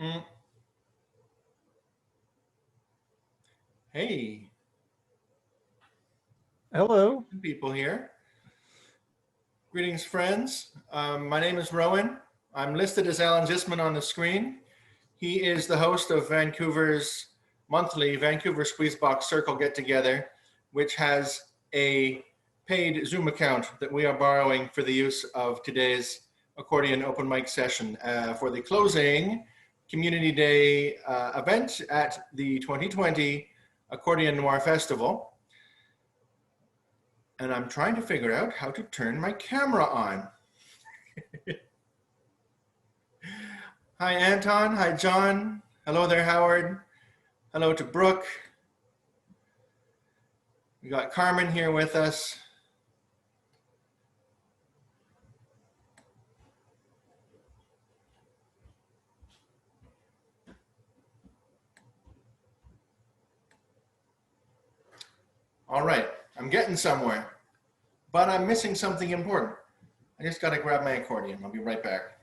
Mm. Hey, Hello. people here. Greetings, friends. My name is Rowan. I'm listed as Alan Zisman on the screen. He is the host of Vancouver's monthly Vancouver Squeezebox Circle Get Together, which has a paid Zoom account that we are borrowing for the use of today's accordion open mic session for the closing Community Day event at the 2020 Accordion Noir Festival. And I'm trying to figure out how to turn my camera on. Hi, Anton. Hi, John. Hello there, Howard. Hello to Brooke. We got Carmen here with us. All right, I'm getting somewhere, but I'm missing something important. I just got to grab my accordion. I'll be right back.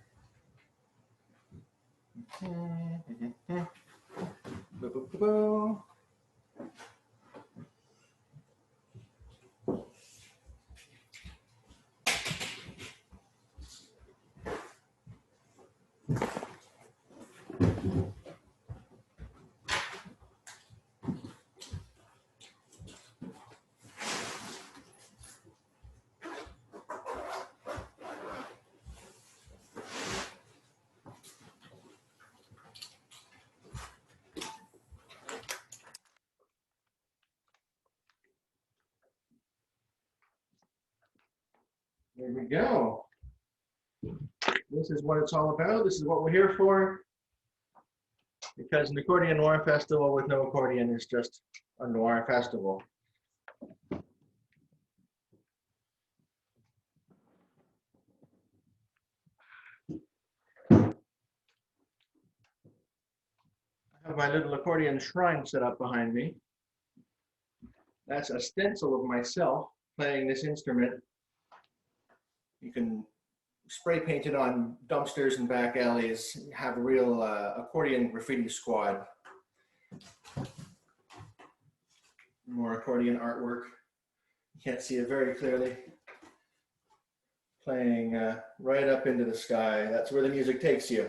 There we go. This is what it's all about. This is what we're here for. Because an accordion noir festival with no accordion is just a noir festival. I have my little accordion shrine set up behind me. That's a stencil of myself playing this instrument. You can spray paint it on dumpsters and back alleys, have a real accordion graffiti squad. More accordion artwork. You can't see it very clearly. Playing right up into the sky. That's where the music takes you.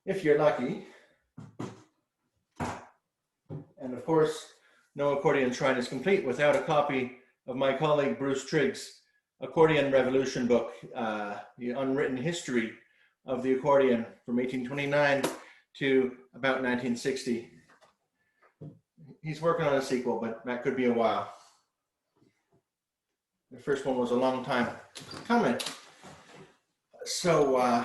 If you're lucky. And of course, no accordion shrine is complete without a copy of my colleague Bruce Trigg's Accordion Revolution book, the unwritten history of the accordion from 1829 to about 1960. He's working on a sequel, but that could be a while. The first one was a long time coming. So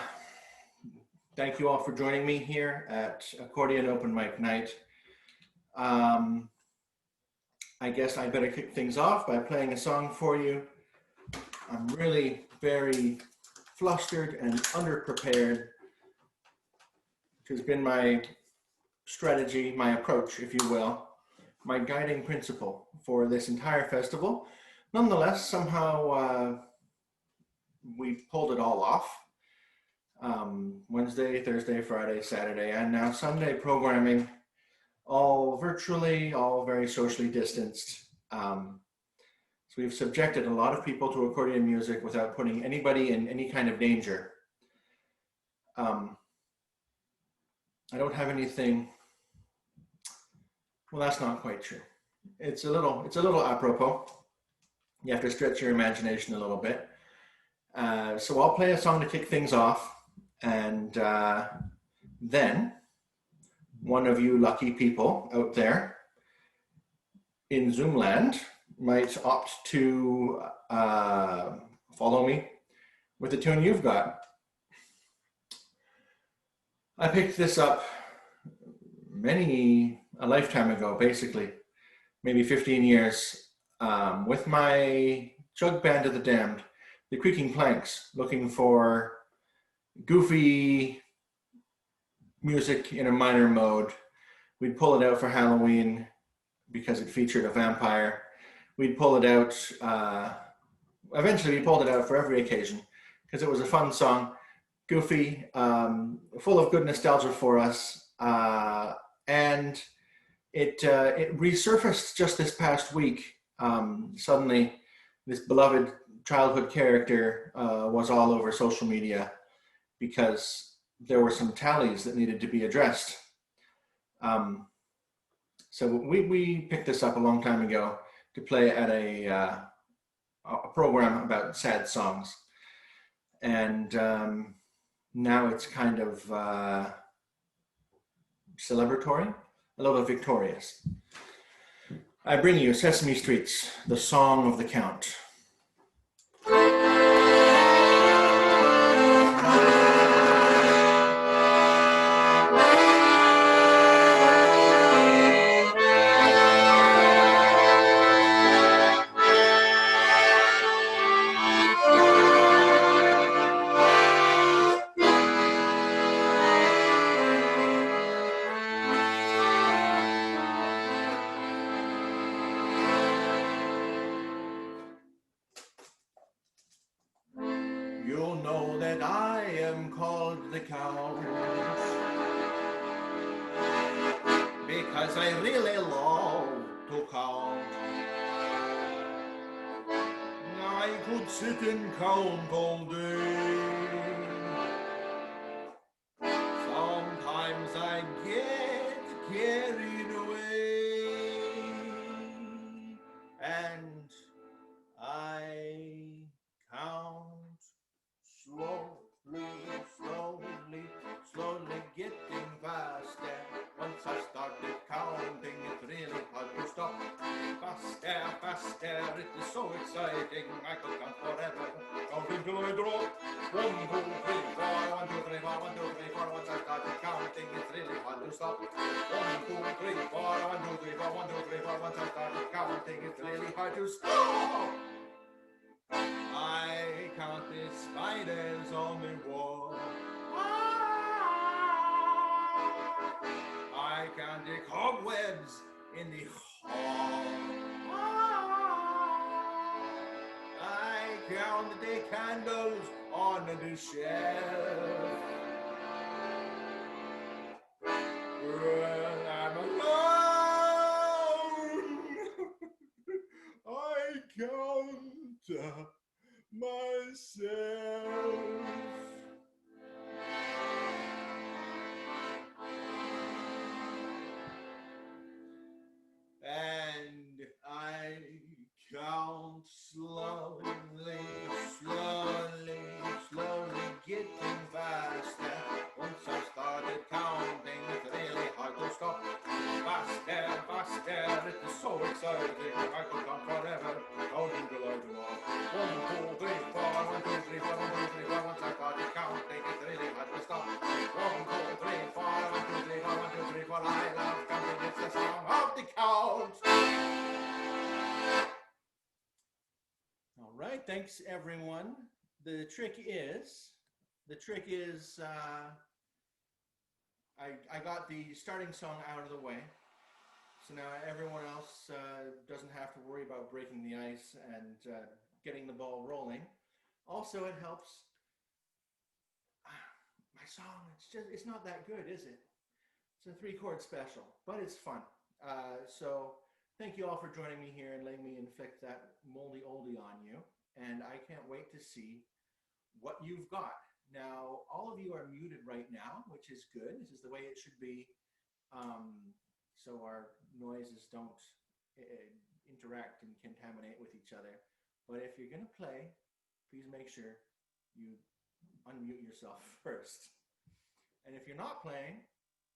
thank you all for joining me here at Accordion Open Mic Night. I guess I better kick things off by playing a song for you. I'm really very flustered and underprepared, which has been my strategy, my approach, if you will, my guiding principle for this entire festival. Nonetheless, somehow we pulled it all off. Wednesday, Thursday, Friday, Saturday, and now Sunday programming, all virtually, all very socially distanced. So we've subjected a lot of people to accordion music without putting anybody in any kind of danger. I don't have anything. Well, that's not quite true. It's a little apropos. You have to stretch your imagination a little bit. So I'll play a song to kick things off, and then one of you lucky people out there in Zoomland might opt to follow me with the tune you've got. I picked this up a lifetime ago, basically, maybe 15 years, with my jug band of the damned, the Creaking Planks, looking for goofy music in a minor mode. We'd pull it out for Halloween because it featured a vampire. We'd pull it out, eventually we pulled it out for every occasion because it was a fun song. goofy, full of good nostalgia for us. And it resurfaced just this past week. Suddenly, this beloved childhood character was all over social media because there were some tallies that needed to be addressed. So we picked this up a long time ago to play at a program about sad songs. And now it's kind of celebratory, a little victorious. I bring you Sesame Street's The Song of the Count. You'll know that I am called the Count because I really love to count. I could sit and count all day. Sometimes I get carried away and I count slowly, slowly getting faster. Once I started counting, it's really hard to stop. Faster, it is so exciting. I could count forever, counting till I drop. 1, 2, 3, 4, 1, 2, 3, 4, 1, 2, 3, 4. Once I started counting, it's really hard to stop. 1, 2, 3, 4, 1, 2, 3, 4, 1, 2, 3, 4. Once I started counting, it's really hard to stop. I count the spiders on the wall. I count the cobwebs in the hall. I count the candles on the shelf. When I'm alone, I count myself. And I count slowly, getting faster. Once I started counting, it's really hard to stop. Faster, it is so exciting. I could count forever, counting till I drop. 1, 2, 3, 4, 1, 2, 3, 4, 1, 2, 3, 4. Once I started counting, it's really hard to stop. 1, 2, 3, 4, 1, 2, 3, 4, 1, 2, 3, 4. I love counting, it's the song of the count. All right, thanks everyone. The trick is I got the starting song out of the way. So now everyone else doesn't have to worry about breaking the ice and getting the ball rolling. Also, it helps. My song, it's not that good, is it? It's a 3-chord special, but it's fun. So thank you all for joining me here and letting me inflict that moldy oldie on you. And I can't wait to see what you've got. Now, all of you are muted right now, which is good. This is the way it should be, so our noises don't interact and contaminate with each other. But if you're going to play, please make sure you unmute yourself first. And if you're not playing,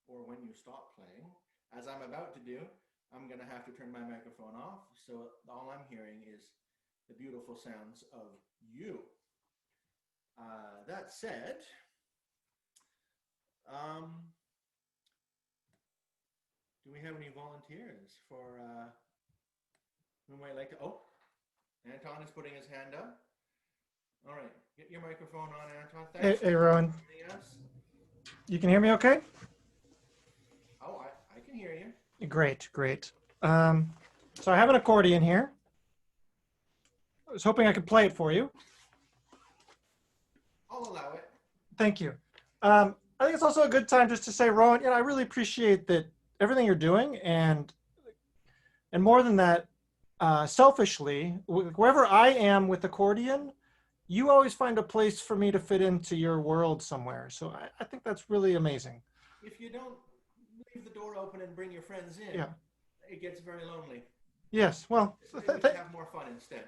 or when you stop playing, as I'm about to do, I'm going to have to turn my microphone off. So all I'm hearing is the beautiful sounds of you. That said, do we have any volunteers for who might like to? Oh, Anton is putting his hand up. All right, get your microphone on, Anton. Thanks. Hey, Rowan. You can hear me okay? Oh, I can hear you. Great. So I have an accordion here. I was hoping I could play it for you. I'll allow it. Thank you. I think it's also a good time just to say, Rowan, I really appreciate that everything you're doing, and more than that, selfishly, wherever I am with accordion, you always find a place for me to fit into your world somewhere. So I think that's really amazing. If you don't leave the door open and bring your friends in, Yeah. it gets very lonely. Yes. Well, Maybe we can have more fun instead.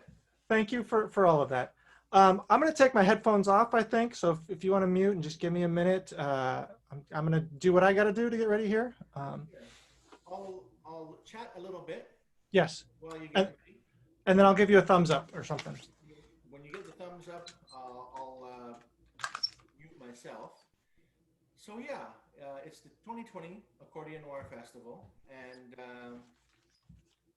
thank you for all of that. I'm going to take my headphones off, I think. So if you want to mute and just give me a minute, I'm going to do what I got to do to get ready here. Yeah. I'll chat a little bit Yes. while you And, get ready. and then I'll give you a thumbs up or something. When you get the thumbs up, I'll mute myself. So yeah, it's the 2020 Accordion Noir Festival, and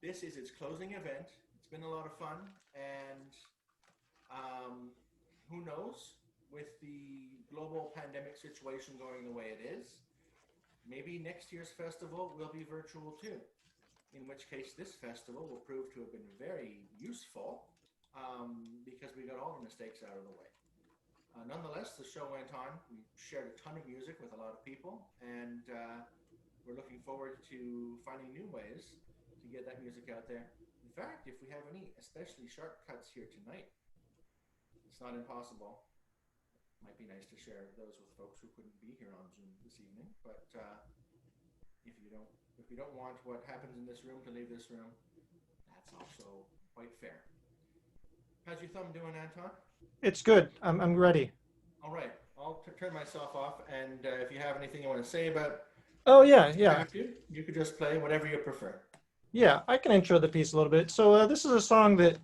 this is its closing event. It's been a lot of fun, and who knows, with the global pandemic situation going the way it is, maybe next year's festival will be virtual too. In which case, this festival will prove to have been very useful because we got all the mistakes out of the way. Nonetheless, the show went on. We shared a ton of music with a lot of people, and we're looking forward to finding new ways to get that music out there. In fact, if we have any especially sharp cuts here tonight, it's not impossible. It might be nice to share those with folks who couldn't be here on Zoom this evening. But if you don't want what happens in this room to leave this room, that's also quite fair. How's your thumb doing, Anton? It's good. I'm ready. All right. I'll turn myself off, and if you have anything you want to say about Oh yeah. you could just play whatever you prefer. Yeah, I can intro the piece a little bit. So this is a song that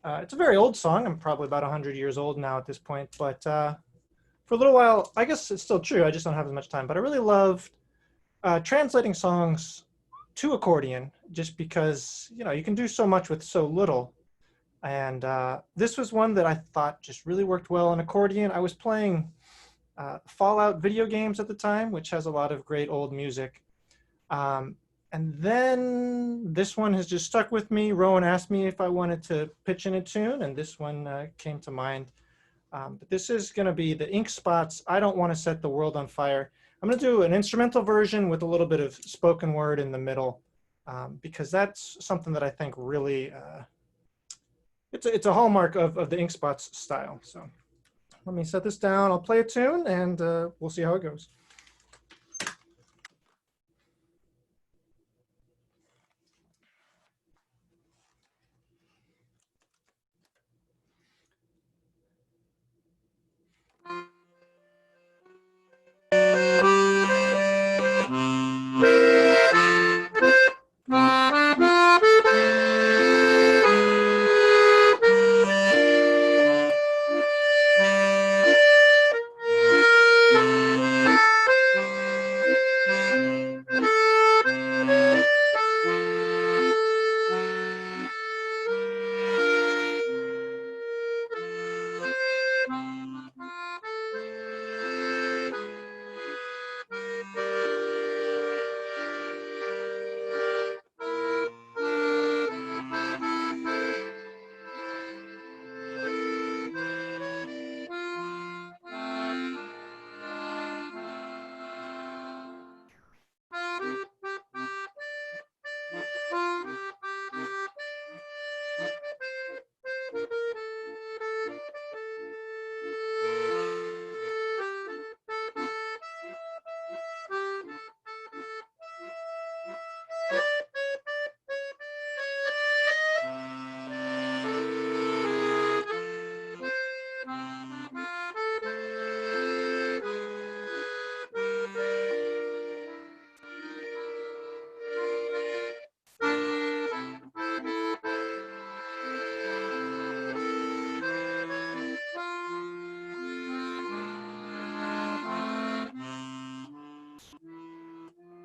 it's a very old song. I'm probably about 100 years old now at this point, but for a little while, I guess it's still true. I just don't have as much time. But I really loved translating songs to accordion, just because you can do so much with so little. And this was one that I thought just really worked well on accordion. I was playing Fallout video games at the time, which has a lot of great old music. And then this one has just stuck with me. Rowan asked me if I wanted to pitch in a tune, and this one came to mind. But this is going to be the Ink Spots, I Don't Want to Set the World on Fire. I'm going to do an instrumental version with a little bit of spoken word in the middle, because that's something that I think really, it's a hallmark of the Ink Spots style. So let me set this down. I'll play a tune, and we'll see how it goes.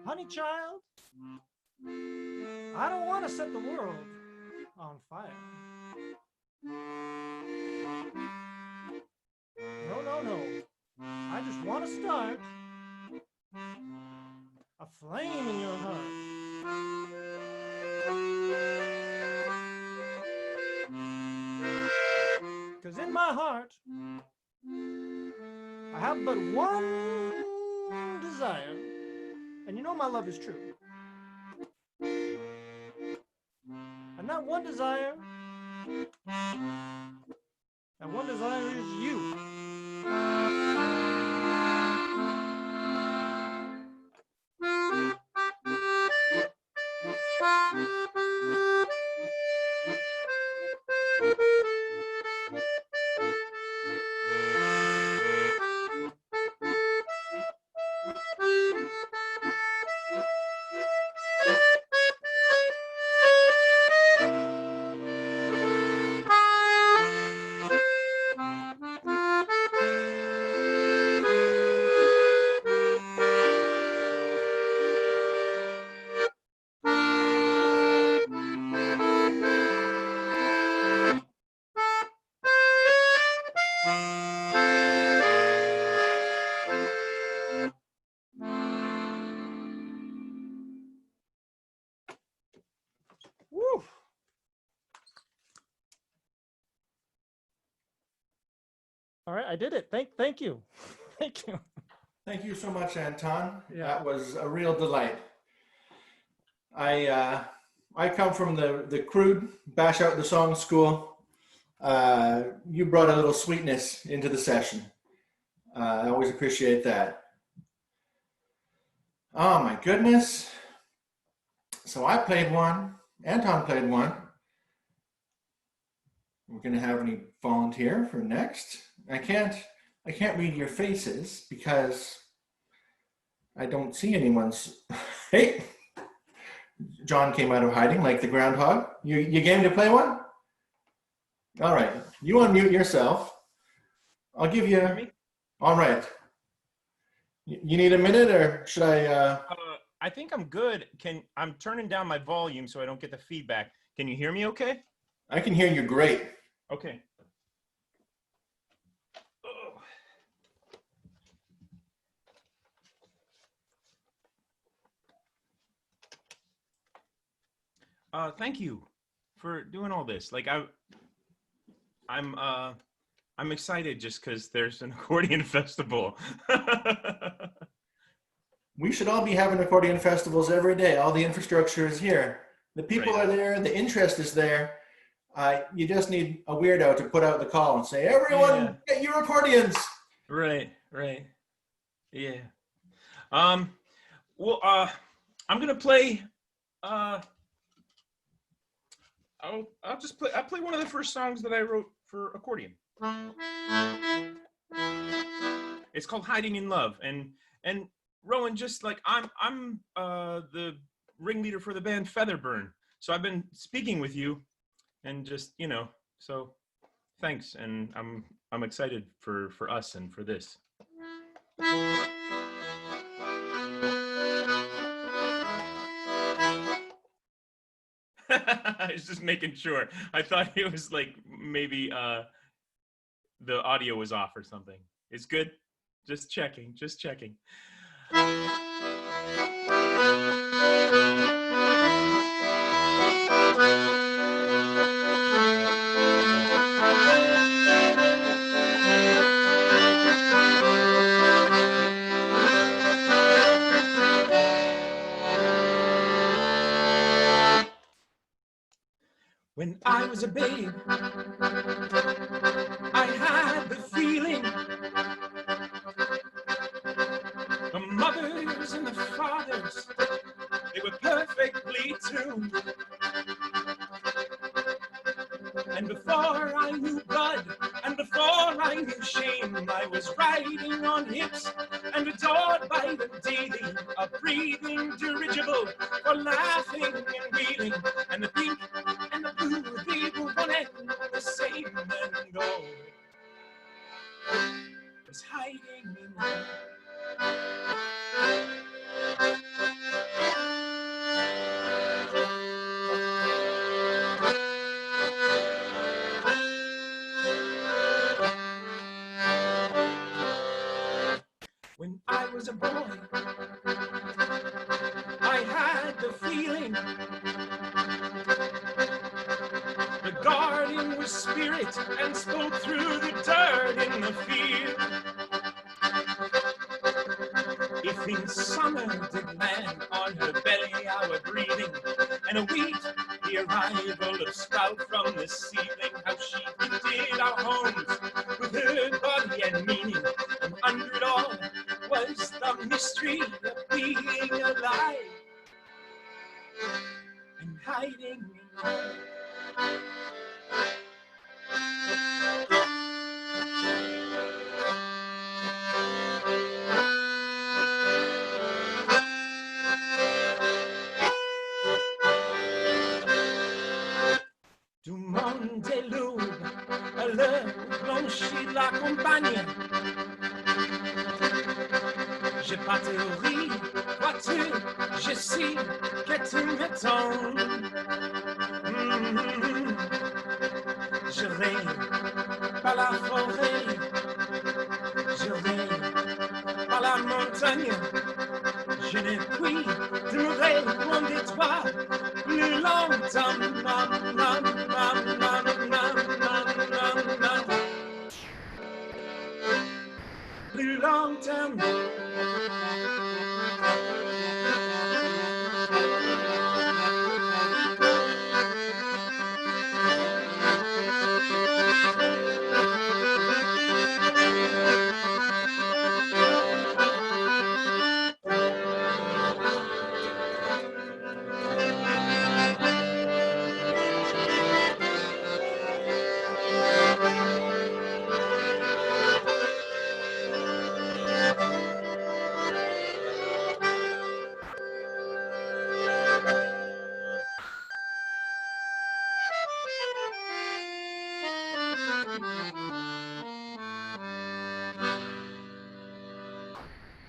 Honey child, I don't want to set the world on fire. No. I just want to start a flame in your heart. 'Cause in my heart, I have but one desire, and you know my love is true. And that one desire is you. Woo! All right, I did it. Thank you. Thank you. Thank you so much, Anton. Yeah. That was a real delight. I come from the crude bash out the song school. You brought a little sweetness into the session. I always appreciate that. Oh my goodness. So I played one. Anton played one. We're going to have any volunteer for next. I can't read your faces because I don't see anyone's. Hey, John came out of hiding like the groundhog. You game to play one? All right, you unmute yourself. I'll give you. All right. You need a minute, or should I? I think I'm good. I'm turning down my volume so I don't get the feedback. Can you hear me okay? I can hear you great. Okay. Thank you for doing all this. Like I'm excited just because there's an accordion festival. We should all be having accordion festivals every day. All the infrastructure is here. The people Right. are there. The interest is there. You just need a weirdo to put out the call and say, everyone, get your accordions. Right. Yeah. Well, I'm gonna play. I'll play one of the first songs that I wrote for accordion. It's called "Hiding in Love," and Rowan, just like I'm the ringleader for the band Featherburn, so I've been speaking with you, and just so thanks, and I'm excited for us and for this. I was just making sure. I thought it was like maybe the audio was off or something. It's good. Just checking. When I was a babe, I had the feeling the mothers and the fathers, they were perfectly tuned. And before I knew blood, and before I knew shame, I was riding on hips and adored by them daily, a breathing dirigible for laughing and wheeling, and the pink and the blue, they were one and the same, and gold was hiding in love. When I was a boy, I had the feeling the guardian was spirit and spoke through the dirt in the field. clean summer did land on her belly, our breathing, and a wheat, the arrival of sprout from the seedling, how she gifted our homes with her body and meaning, and under it all was the mystery of being alive and hiding in love. Du monde est lourd, à l'heure où blanchit la campagne. J'ai pas théorie, vois-tu, je sais que tu m'attends. Je vais par la forêt, je vais par la montagne. Je ne puis demeurer loin de toi plus longtemps. Nam, nam, nam, nam, nam, nam, nam, nam. Plus longtemps.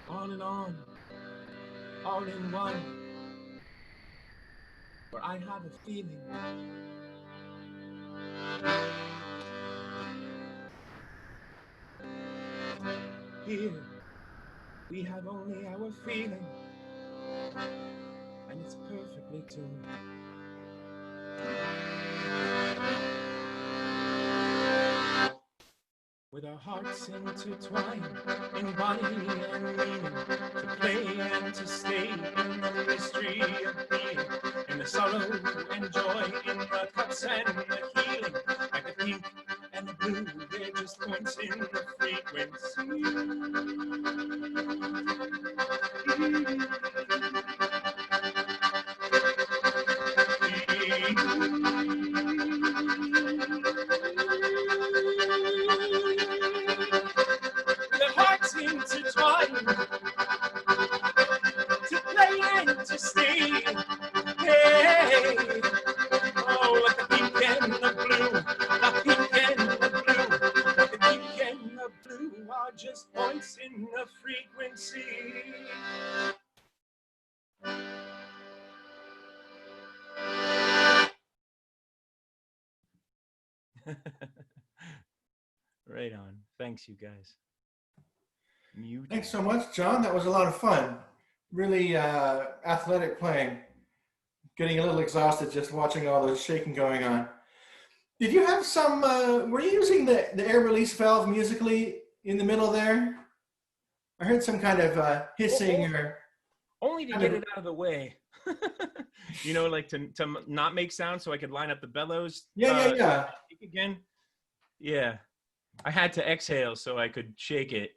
On and on, all in one, where I have a feeling. Here, we have only our feeling, and it's perfectly tuned. With our hearts intertwined in body and meaning, to play and to stay in the mystery of being, in the sorrow and joy, in the cuts and the healing, like the pink and the blue, they're just points in the frequency. The hearts intertwined, to play and to stay. Hey, oh, like the pink and the blue, the pink and the blue, the pink and the blue are just points in the frequency. Right on. Thanks, you guys. Mute. Thanks so much, John. That was a lot of fun. Really athletic playing. Getting a little exhausted just watching all the shaking going on. Did you have some, were you using the air release valve musically in the middle there? I heard some kind of hissing or... Only to get it out of the way. You know, like to not make sound so I could line up the bellows. Yeah. Again. Yeah. I had to exhale so I could shake it.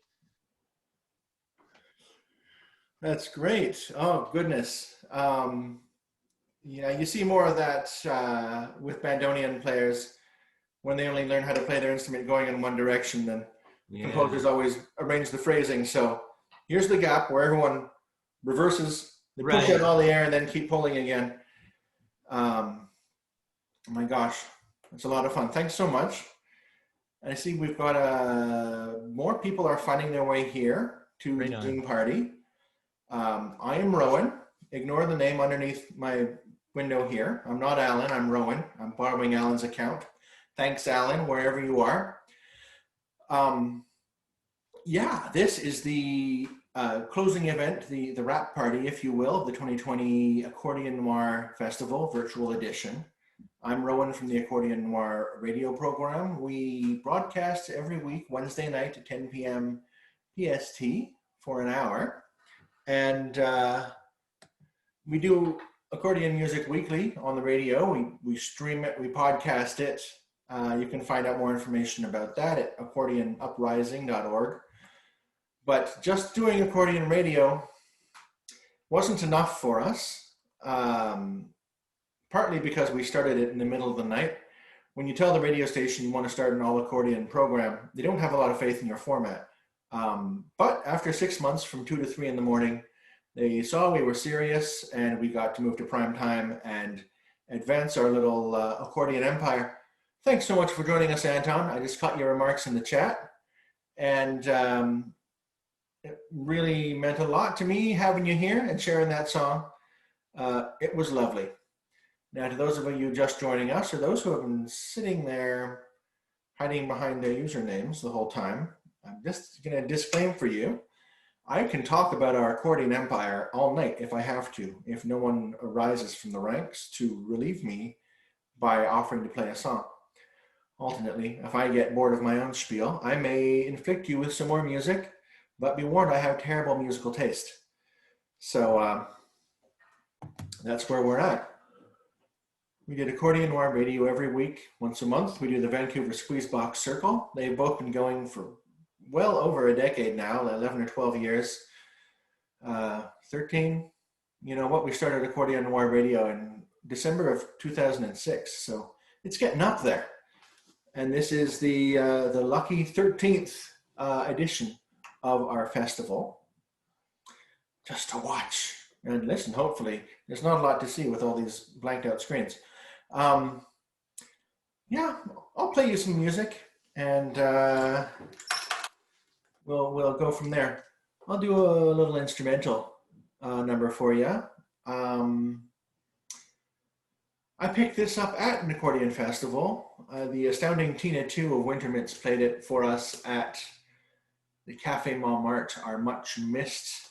That's great. Oh, goodness. Yeah, you see more of that with bandoneon players when they only learn how to play their instrument going in one direction. Then composers always arrange the phrasing. So here's the gap where everyone reverses, they push out all the air and then keep pulling again. Oh my gosh, it's a lot of fun. Thanks so much. And I see we've got more people are finding their way here to the Zoom party. I am Rowan. Ignore the name underneath my window here. I'm not Alan, I'm Rowan. I'm borrowing Alan's account. Thanks, Alan, wherever you are. Yeah, this is the closing event, the wrap party, if you will, of the 2020 Accordion Noir Festival Virtual Edition. I'm Rowan from the Accordion Noir radio program. We broadcast every week, Wednesday night at 10 p.m. PST for an hour. And we do accordion music weekly on the radio. We stream it, we podcast it. You can find out more information about that at accordionuprising.org. But just doing accordion radio wasn't enough for us, partly because we started it in the middle of the night. When you tell the radio station you want to start an all accordion program, they don't have a lot of faith in your format. But after 6 months from 2 to 3 in the morning, they saw we were serious and we got to move to prime time and advance our little accordion empire. Thanks so much for joining us, Anton. I just caught your remarks in the chat, and it really meant a lot to me having you here and sharing that song. It was lovely. Now, to those of you just joining us, or those who have been sitting there hiding behind their usernames the whole time, I'm just going to disclaim for you, I can talk about our accordion empire all night if I have to, if no one arises from the ranks to relieve me by offering to play a song. Alternately, if I get bored of my own spiel, I may inflict you with some more music, but be warned, I have terrible musical taste. So that's where we're at. We did Accordion Noir radio every week, once a month. We do the Vancouver Squeezebox Circle. They've both been going for well over a decade now, 11 or 12 years. 13, you know what, we started Accordion Noir radio in December of 2006, so it's getting up there. And this is the lucky 13th edition of our festival. Just to watch and listen, hopefully. There's not a lot to see with all these blanked out screens. Yeah, I'll play you some music and we'll go from there. I'll do a little instrumental number for you. I picked this up at an accordion festival. The astounding Tina 2 of Wintermint's played it for us at the Café Montmartre, our much missed,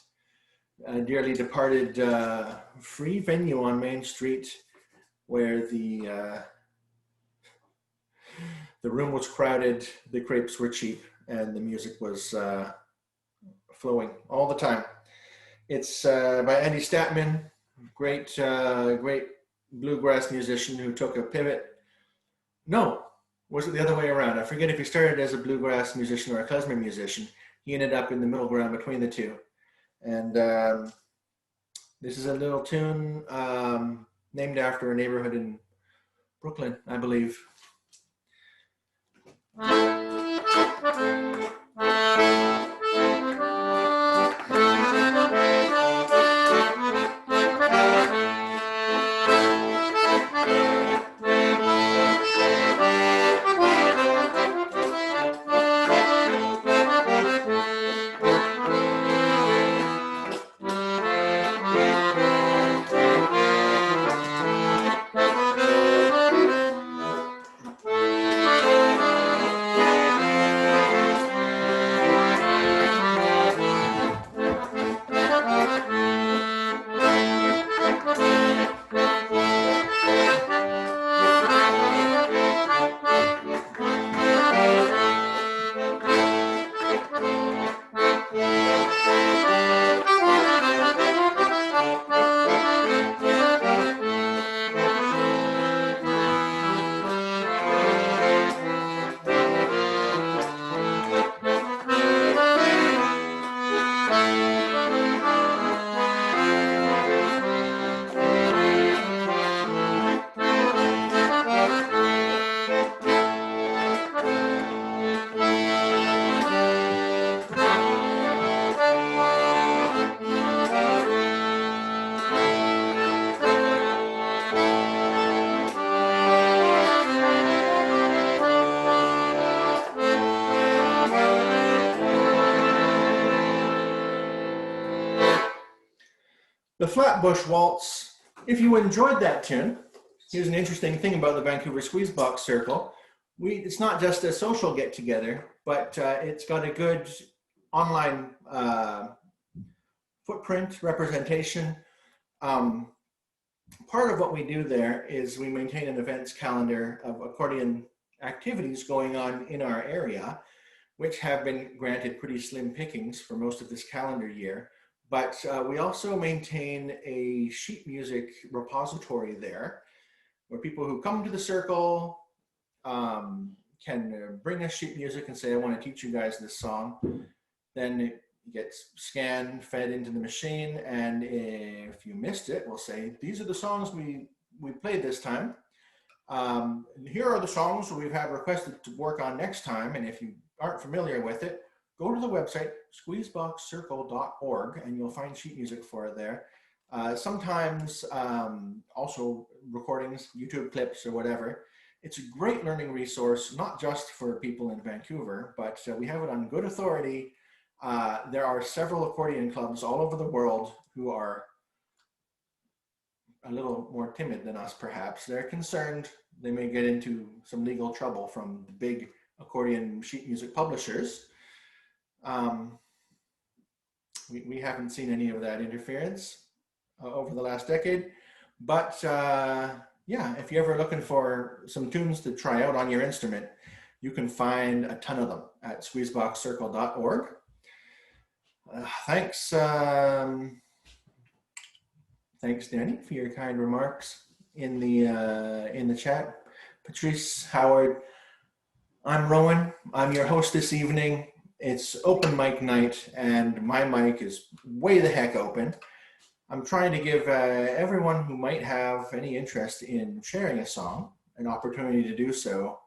dearly departed free venue on Main Street, where the room was crowded, the crepes were cheap, and the music was flowing all the time. It's by Andy Statman, great bluegrass musician who took a pivot. No, was it the other way around? I forget if he started as a bluegrass musician or a klezmer musician. He ended up in the middle ground between the two. And this is a little tune named after a neighborhood in Brooklyn, I believe. The Flatbush Waltz, if you enjoyed that tune, here's an interesting thing about the Vancouver Squeezebox Circle. It's not just a social get-together, but it's got a good online footprint, representation. Part of what we do there is we maintain an events calendar of accordion activities going on in our area, which have been granted pretty slim pickings for most of this calendar year. But we also maintain a sheet music repository there where people who come to the circle can bring us sheet music and say, I want to teach you guys this song. Then it gets scanned, fed into the machine. And if you missed it, we'll say, these are the songs we played this time. Here are the songs we've had requested to work on next time. And if you aren't familiar with it, go to the website, squeezeboxcircle.org, and you'll find sheet music for it there. Sometimes also recordings, YouTube clips or whatever. It's a great learning resource, not just for people in Vancouver, but we have it on good authority. There are several accordion clubs all over the world who are a little more timid than us, perhaps. They're concerned they may get into some legal trouble from the big accordion sheet music publishers. We haven't seen any of that interference over the last decade, but yeah, if you're ever looking for some tunes to try out on your instrument, you can find a ton of them at squeezeboxcircle.org. Thanks, Danny, for your kind remarks in the chat. Patrice, Howard, I'm Rowan. I'm your host this evening. It's open mic night, and my mic is way the heck open. I'm trying to give everyone who might have any interest in sharing a song an opportunity to do so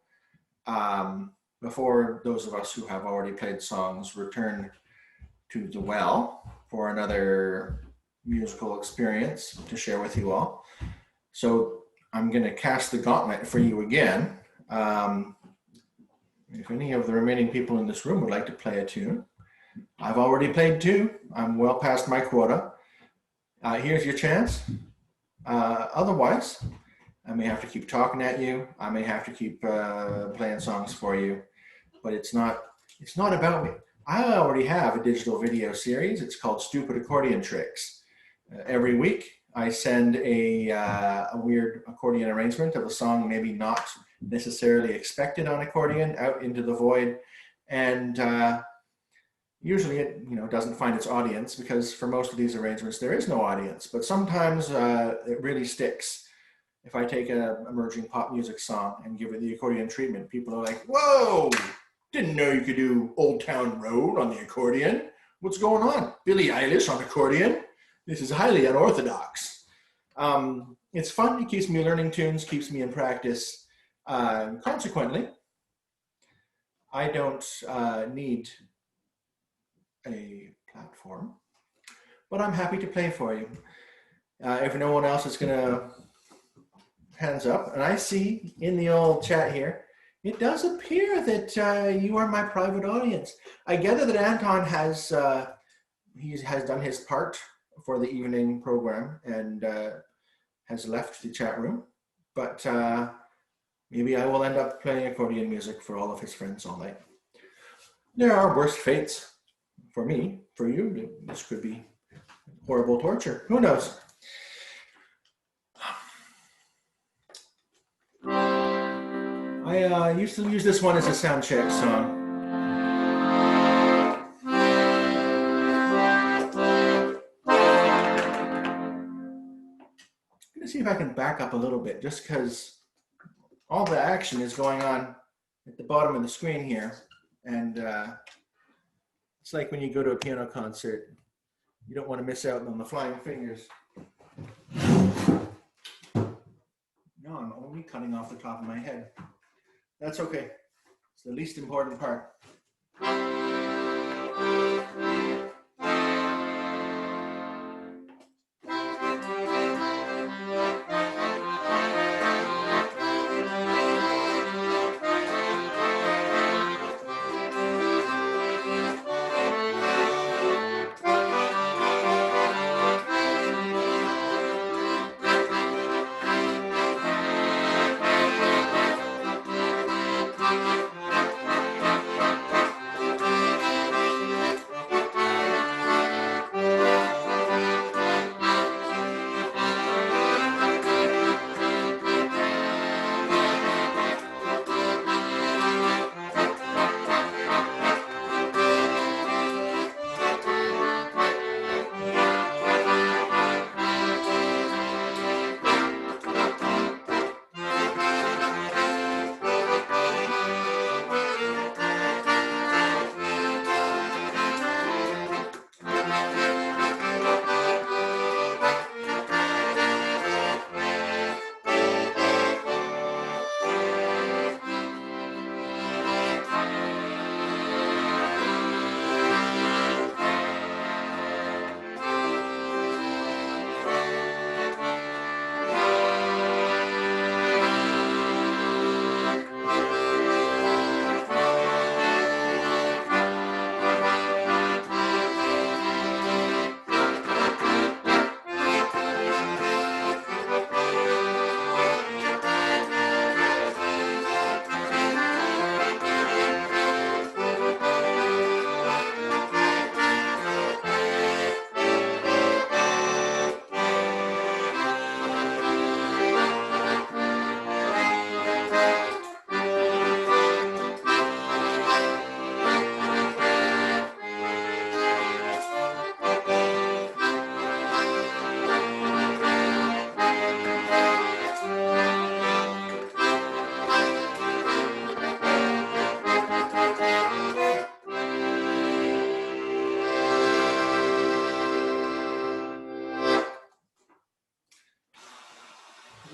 before those of us who have already played songs return to the well for another musical experience to share with you all. So I'm going to cast the gauntlet for you again. If any of the remaining people in this room would like to play a tune, I've already played two. I'm well past my quota. Here's your chance. Otherwise, I may have to keep talking at you. I may have to keep playing songs for you, but it's not about me. I already have a digital video series. It's called Stupid Accordion Tricks. Every week, I send a weird accordion arrangement of a song maybe not necessarily expected on accordion out into the void, and usually it doesn't find its audience, because for most of these arrangements there is no audience, but sometimes it really sticks. If I take an emerging pop music song and give it the accordion treatment, people are like, whoa, didn't know you could do Old Town Road on the accordion. What's going on? Billie Eilish on accordion? This is highly unorthodox. It's fun. It keeps me learning tunes, keeps me in practice. Consequently, I don't need a platform, but I'm happy to play for you. If no one else is going to hands up, and I see in the old chat here, it does appear that you are my private audience. I gather that Anton has done his part for the evening program and has left the chat room, but maybe I will end up playing accordion music for all of his friends all night. There are worse fates for me. For you, this could be horrible torture. Who knows? I used to use this one as a sound check song. I'm going to see if I can back up a little bit, just because all the action is going on at the bottom of the screen here. And it's like when you go to a piano concert, you don't want to miss out on the flying fingers. No, I'm only cutting off the top of my head. That's okay. It's the least important part.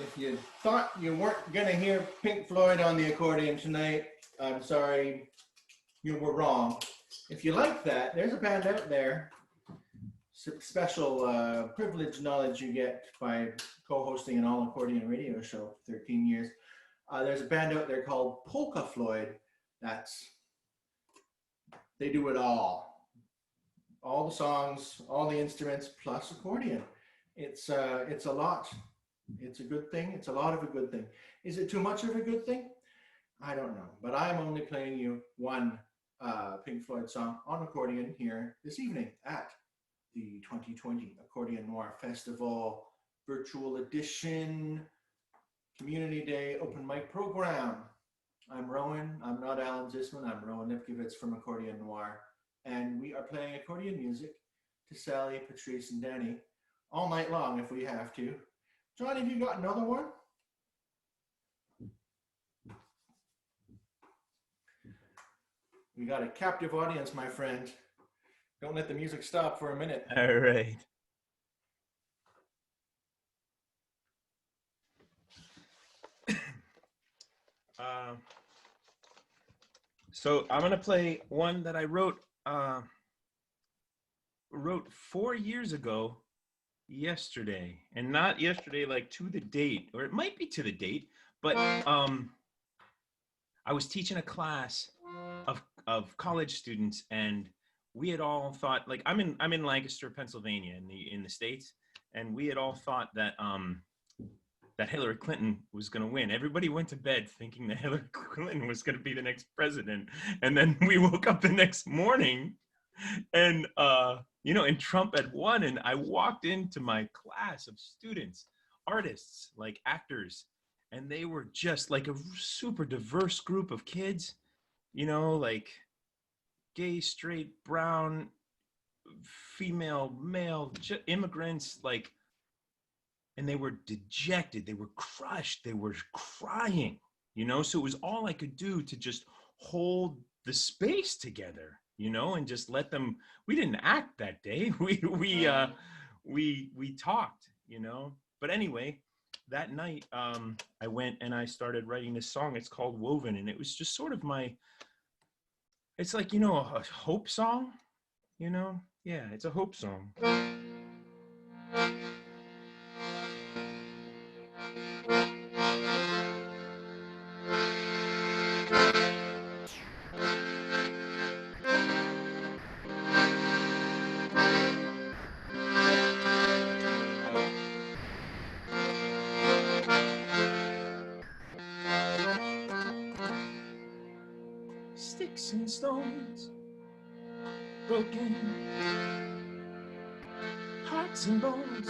If you thought you weren't gonna hear Pink Floyd on the accordion tonight, I'm sorry, you were wrong. If you like that, there's a band out there. Special privileged knowledge you get by co-hosting an all-accordion radio show for 13 years. There's a band out there called Polka Floyd. They do it all the songs, all the instruments, plus accordion. It's a lot. It's a good thing. It's a lot of a good thing. Is it too much of a good thing? I don't know, but I'm only playing you one Pink Floyd song on accordion here this evening at the 2020 Accordion Noir Festival Virtual Edition Community Day Open Mic Program. I'm Rowan. I'm not Alan Zisman. I'm Rowan Lipkovits from Accordion Noir. And we are playing accordion music to Sally, Patrice, and Danny all night long if we have to. John, have you got another one? We got a captive audience, my friend. Don't let the music stop for a minute. All right. So I'm gonna play one that I wrote 4 years ago yesterday, and not yesterday like to the date, or it might be to the date, but I was teaching a class of college students, and we had all thought, like, I'm in Lancaster, Pennsylvania, in the States, and we had all thought that that Hillary Clinton was going to win. Everybody went to bed thinking that Hillary Clinton was going to be the next president, and then we woke up the next morning, and and Trump had won. And I walked into my class of students, artists, like actors, and they were just like a super diverse group of kids, like gay, straight, brown, female, male, immigrants, like, and they were dejected, they were crushed, they were crying, so it was all I could do to just hold the space together, and just let them. We didn't act that day. We talked, but anyway, that night I went and I started writing this song. It's called Woven, and it was just sort of it's like, a hope song, yeah, it's a hope song. Sticks and stones, broken hearts and bones,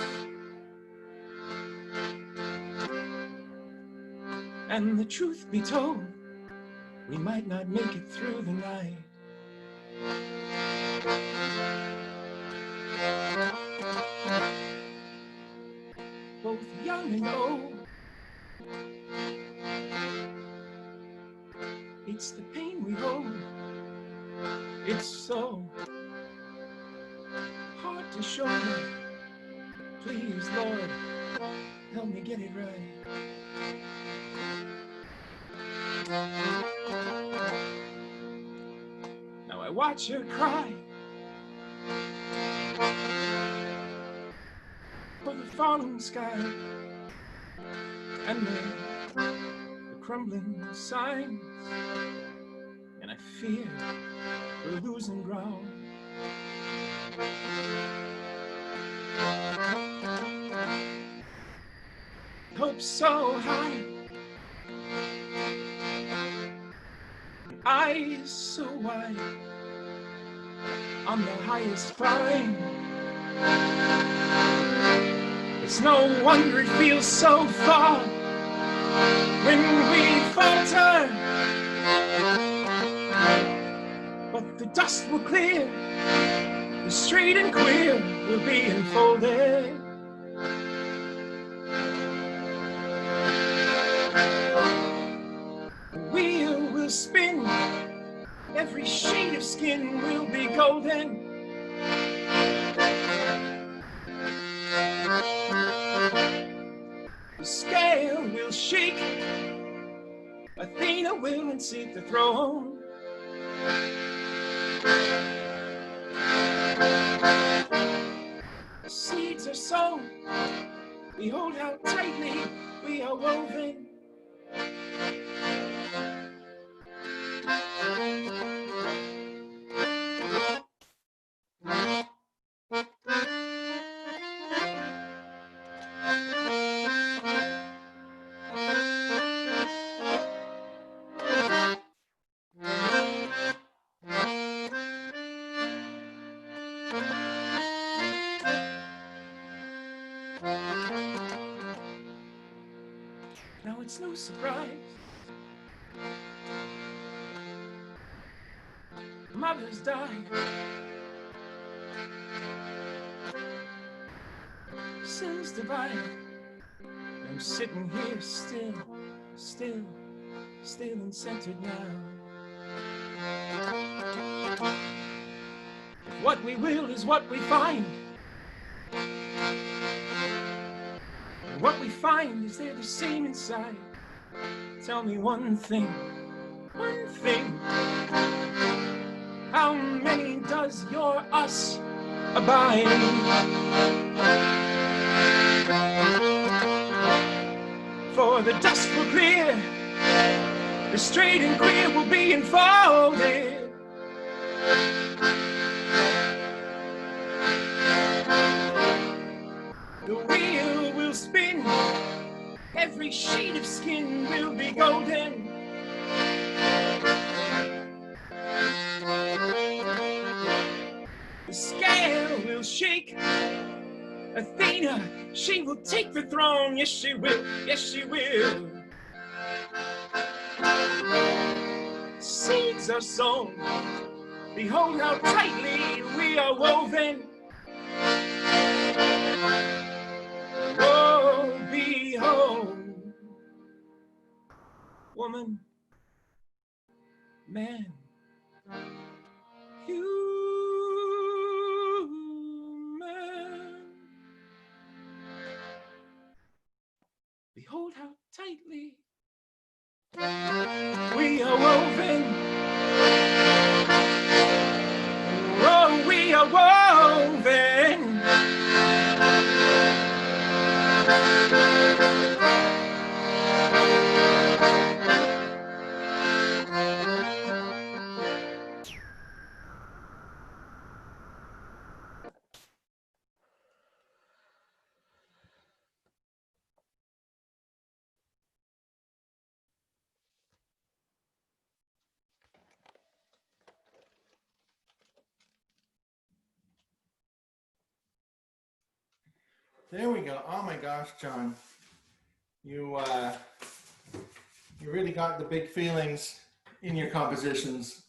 and the truth be told, we might not make it through the night. Both young and old, it's the pain we hold. It's so hard to show me. Please, Lord, help me get it right. Now I watch her cry for the falling sky and the crumbling signs, and I fear we're losing ground. Hope so high, eyes so wide, on the highest climb. It's no wonder it feels so far when we falter, but the dust will clear, the straight and queer will be enfolded. The wheel will spin, every shade of skin will be golden. The scale will shake. Athena will unseat the throne. Seeds are sown. Behold how tightly we are woven. Now it's no surprise. Mothers die. Sins divide. I'm sitting here still and centered now. If what we will is what we find, and what we find is they're the same inside. Tell me one thing. How many does your us abide? For the dust will clear, the straight and queer will be enfolded. The wheel will spin, every shade of skin will be golden. The scale will shake. Athena, she will take the throne. Yes, she will. Yes, she will. Seeds are sown. Behold how tightly we are woven. Oh, behold. Woman, man, human. Behold how tightly we are woven. Oh, we are woven. There we go. Oh my gosh, John. You really got the big feelings in your compositions.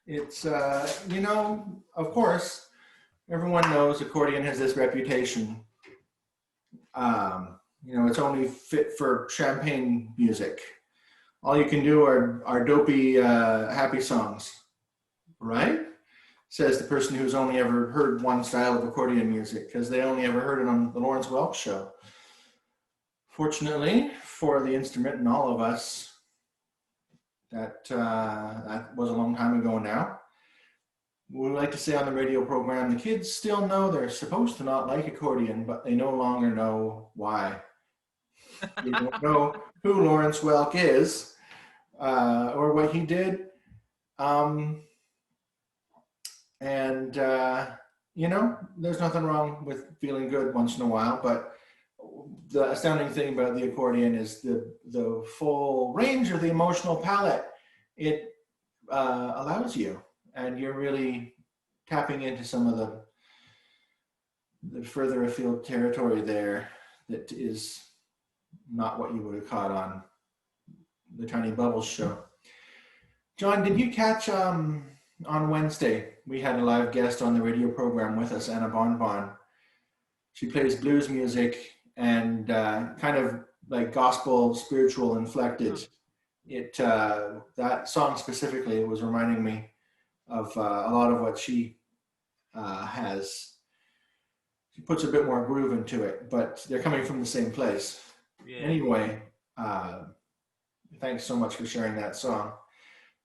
It's, you know, of course, everyone knows accordion has this reputation. You know, it's only fit for champagne music. All you can do are dopey, happy songs, right? Says the person who's only ever heard one style of accordion music because they only ever heard it on the Lawrence Welk show. Fortunately for the instrument and all of us, that was a long time ago now. We like to say on the radio program, the kids still know they're supposed to not like accordion, but they no longer know why. You don't know who Lawrence Welk is or what he did. You know, there's nothing wrong with feeling good once in a while, but the astounding thing about the accordion is the full range of the emotional palette it allows you, and you're really tapping into some of the further afield territory there that is not what you would have caught on the Tiny Bubbles show. John, did you catch on Wednesday, we had a live guest on the radio program with us, Anna Bonbon. She plays blues music and kind of like gospel, spiritual inflected. That song specifically was reminding me of a lot of what she has. She puts a bit more groove into it, but they're coming from the same place. Yeah. Anyway, Thanks so much for sharing that song.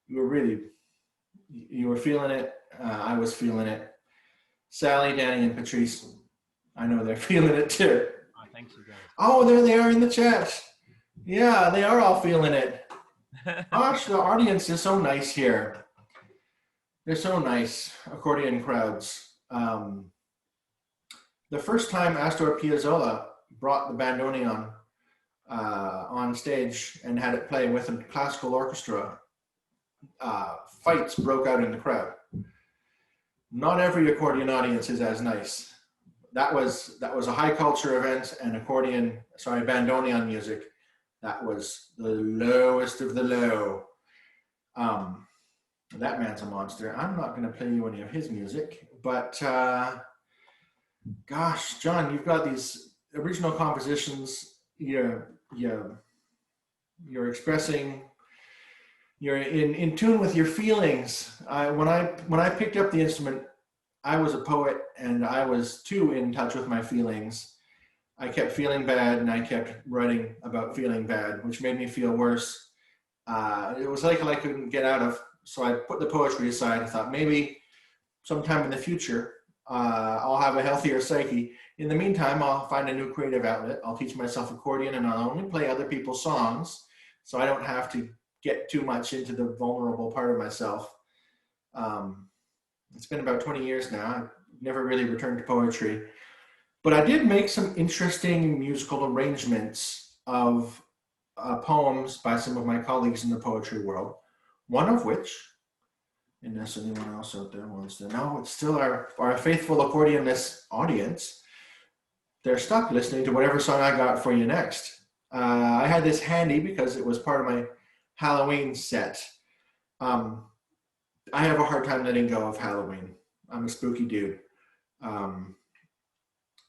You were feeling it. I was feeling it. Sally, Danny, and Patrice, I know they're feeling it too. Oh, thanks, you guys. Oh, there they are in the chat. Yeah, they are all feeling it. Gosh, the audience is so nice here. They're so nice, accordion crowds. The first time Astor Piazzolla brought the bandoneon on stage and had it play with a classical orchestra, fights broke out in the crowd. Not every accordion audience is as nice. That was a high culture event, and bandoneon music, that was the lowest of the low. That man's a monster. I'm not going to play you any of his music, but gosh, John, you've got these original compositions. You're expressing. You're in tune with your feelings. When I picked up the instrument, I was a poet, and I was too in touch with my feelings. I kept feeling bad, and I kept writing about feeling bad, which made me feel worse. It was like I couldn't get out of. So I put the poetry aside. I thought maybe sometime in the future, I'll have a healthier psyche. In the meantime, I'll find a new creative outlet. I'll teach myself accordion, and I'll only play other people's songs, so I don't have to get too much into the vulnerable part of myself. It's been about 20 years now. I've never really returned to poetry, but I did make some interesting musical arrangements of poems by some of my colleagues in the poetry world. One of which, unless anyone else out there wants to know, it's still our faithful accordionist audience. They're stuck listening to whatever song I got for you next. I had this handy because it was part of my Halloween set. I have a hard time letting go of Halloween. I'm a spooky dude.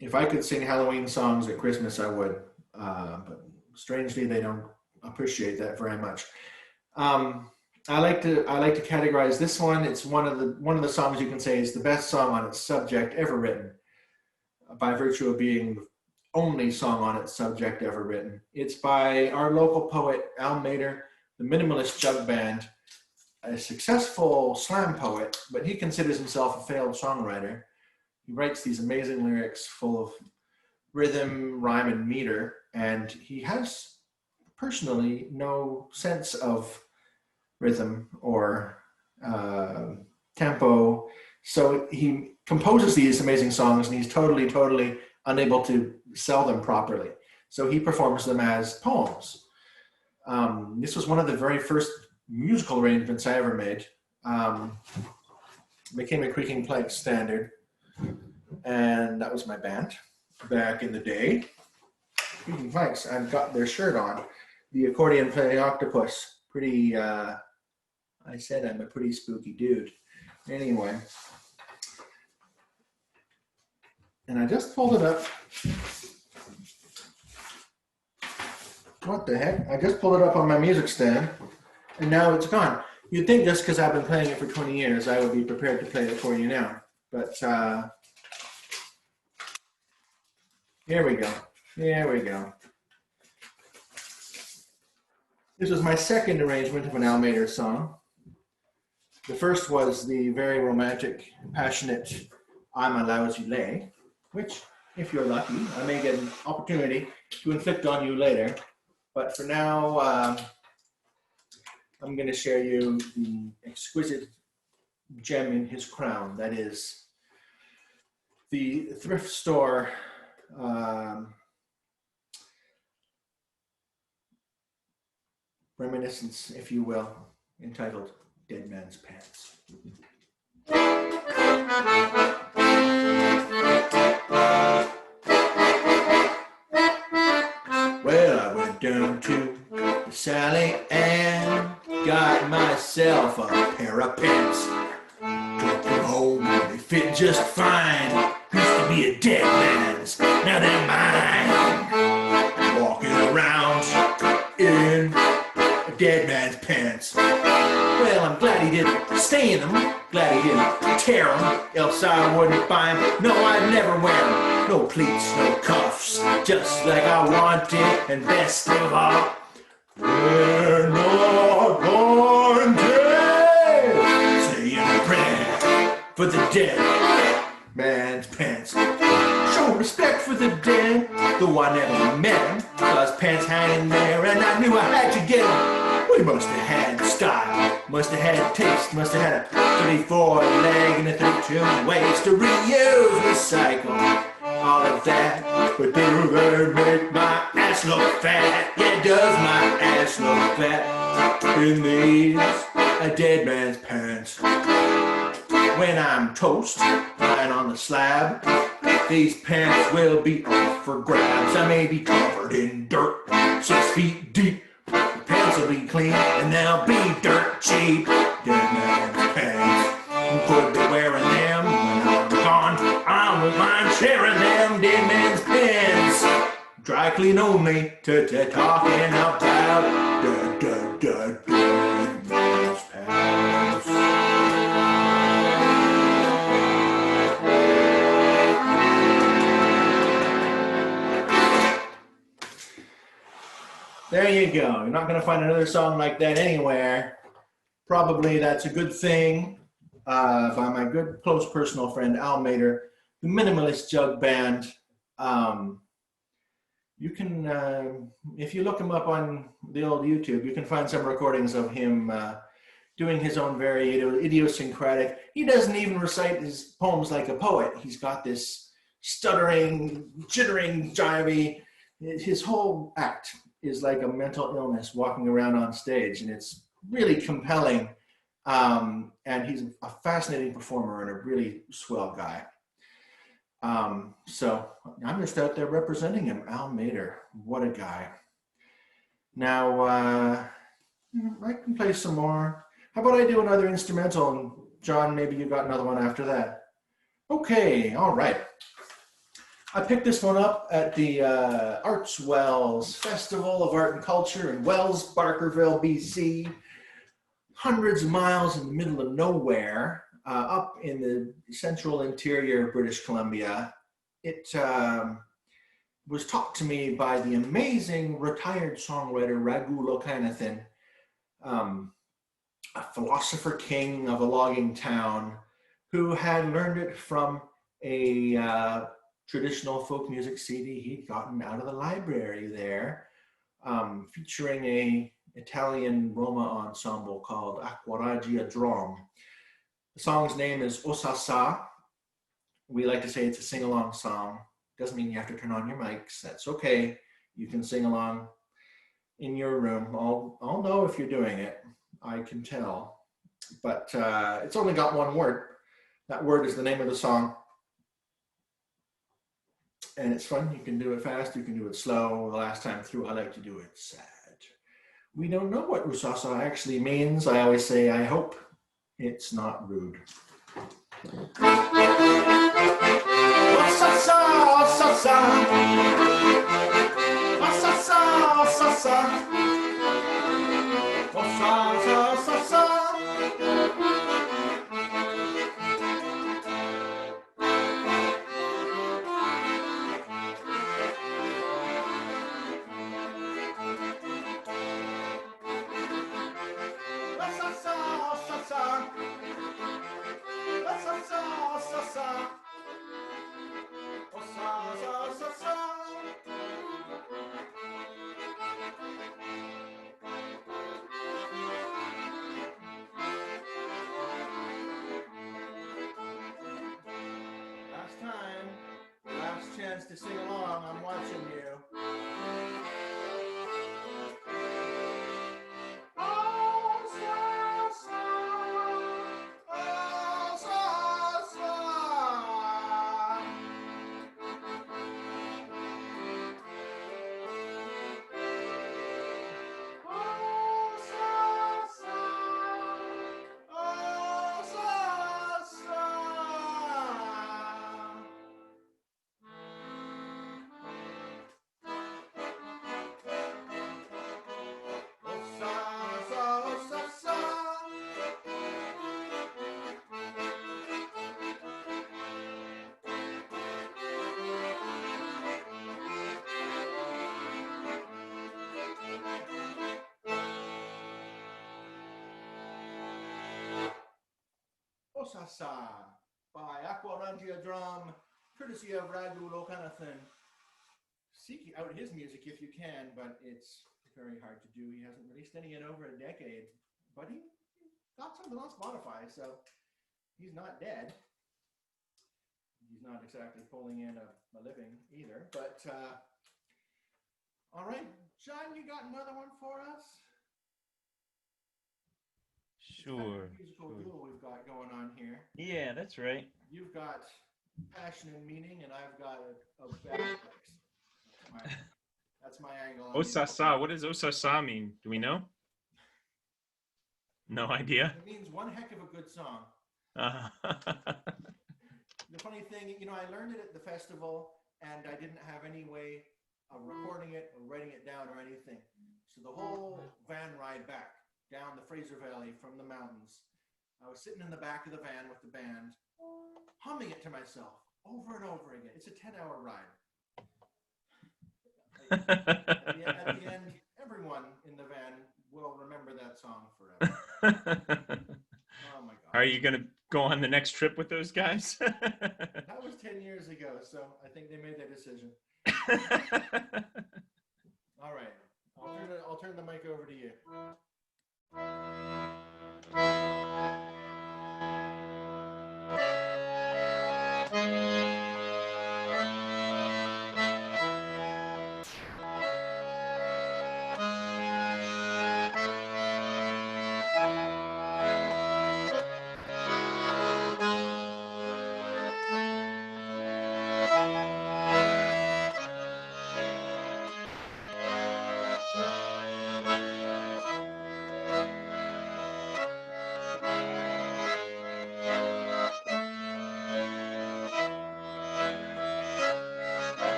If I could sing Halloween songs at Christmas, I would. But strangely, they don't appreciate that very much. I like to categorize this one. It's one of the songs you can say is the best song on its subject ever written, by virtue of being the only song on its subject ever written. It's by our local poet Al Mader, the Minimalist Jug Band, a successful slam poet, but he considers himself a failed songwriter. He writes these amazing lyrics full of rhythm, rhyme, and meter, and he has personally no sense of rhythm or tempo. So he composes these amazing songs, and he's totally unable to sell them properly. So he performs them as poems. This was one of the very first musical arrangements I ever made. Became a Creaking Plank standard, and that was my band back in the day. Creaking Planks, I've got their shirt on. The accordion playing octopus. Pretty, I said I'm a pretty spooky dude. Anyway. And I just pulled it up. What the heck? I just pulled it up on my music stand, and now it's gone. You'd think just because I've been playing it for 20 years, I would be prepared to play it for you now. But here we go. Here we go. This was my second arrangement of an Al Mader song. The first was the very romantic, passionate I'm a Lousy Lay, which, if you're lucky, I may get an opportunity to inflict on you later. But for now, I'm going to share you the exquisite gem in his crown. That is the thrift store reminiscence, if you will, entitled Dead Man's Pants. Well, I went down to Sally and got myself a pair of pants. Took them home, they fit just fine. Used to be a dead man's, now they're mine. Walking around in a dead man's pants. Well, I'm glad he didn't stain them, glad he didn't tear them, else I wouldn't buy them. No, I'd never wear them. No pleats, no cuffs, just like I wanted, and best of all, We're not born dead. Saying a prayer for the dead man's pants. Show respect for the dead, though I never met him. Saw his pants hanging there, and I knew I had to get him. We must have had style, must have had taste, must have had a 34 leg and a 32 waist to reuse, recycle, all of that. But do they make my ass look fat? Yeah, does my ass look fat in these a dead man's pants? When I'm toast, lying on the slab, these pants will be up for grabs. I may be covered in dirt, 6 feet deep. The pants will be clean and they'll be dirt cheap. Dead man's pants. Could be wearing them when I'm gone. I won't mind sharing them. Dead man's pants. Dry clean only to talking about dead man's pants. There you go. You're not going to find another song like that anywhere. Probably that's a good thing by my good close personal friend Al Mader, the Minimalist Jug Band. You can, if you look him up on the old YouTube, you can find some recordings of him doing his own very idiosyncratic. He doesn't even recite his poems like a poet. He's got this stuttering, jittering, jivey. His whole act is like a mental illness walking around on stage, and it's really compelling. And he's a fascinating performer and a really swell guy. So I'm just out there representing him, Al Mader. What a guy. Now, I can play some more. How about I do another instrumental, and John, maybe you got another one after that. Okay, all right. I picked this one up at the Arts Wells Festival of Art and Culture in Wells, Barkerville, BC. Hundreds of miles in the middle of nowhere, up in the central interior of British Columbia. It was taught to me by the amazing retired songwriter Raghu Lokanathan, a philosopher king of a logging town who had learned it from a traditional folk music CD he'd gotten out of the library there, featuring a Italian Roma ensemble called Accordion. The song's name is Osasa. We like to say it's a sing-along song. Doesn't mean you have to turn on your mics. That's okay. You can sing along in your room. I'll know if you're doing it. I can tell. But it's only got one word. That word is the name of the song. And it's fun. You can do it fast. You can do it slow. The last time through, I like to do it sad. We don't know what Usasa actually means. I always say, I hope it's not rude. Osasa, Osasa. Osasa, Osasa. Osasa, Osasa. Last time, last chance to sing along. I'm watching you. Osasa by Accordion Drum, courtesy of Raghu Lokanathan. Seek out his music if you can, but it's very hard to do. He hasn't released any in over a decade, but he got something on Spotify, so he's not dead. He's not exactly pulling in a living either, but all right, John, you got another one for us? Sure. It's kind of a musical duel we've got going on here. Yeah, that's right. You've got passion and meaning, and I've got a bad place. That's my angle. Osasa. What does Osasa mean? Do we know? No idea. It means one heck of a good song. The funny thing, you know, I learned it at the festival, and I didn't have any way of recording it or writing it down or anything. So the whole van ride back down the Fraser Valley from the mountains, I was sitting in the back of the van with the band, humming it to myself over and over again. It's a 10-hour ride. At the end, everyone in the van will remember that song forever. Oh my God. Are you going to go on the next trip with those guys? That was 10 years ago, so I think they made their decision. All right. I'll turn the mic over to you.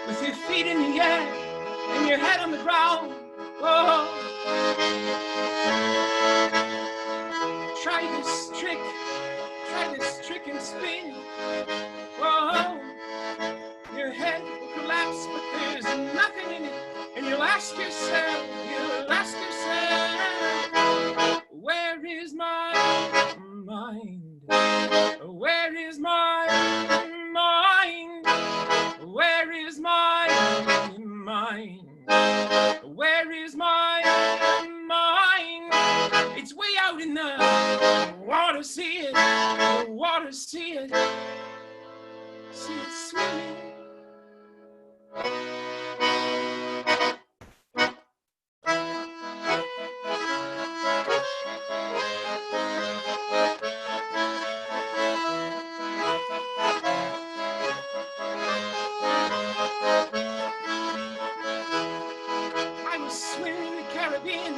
With your feet in the air and your head on the ground. Oh, try this trick and spin. Whoa, your head will collapse, but there's nothing in it. And you'll ask yourself, where is my mind? Where is my mind? Where is my mind? Where is my mind? It's way out in the water, see it, the water, see it swimming. I was swimming in the Caribbean.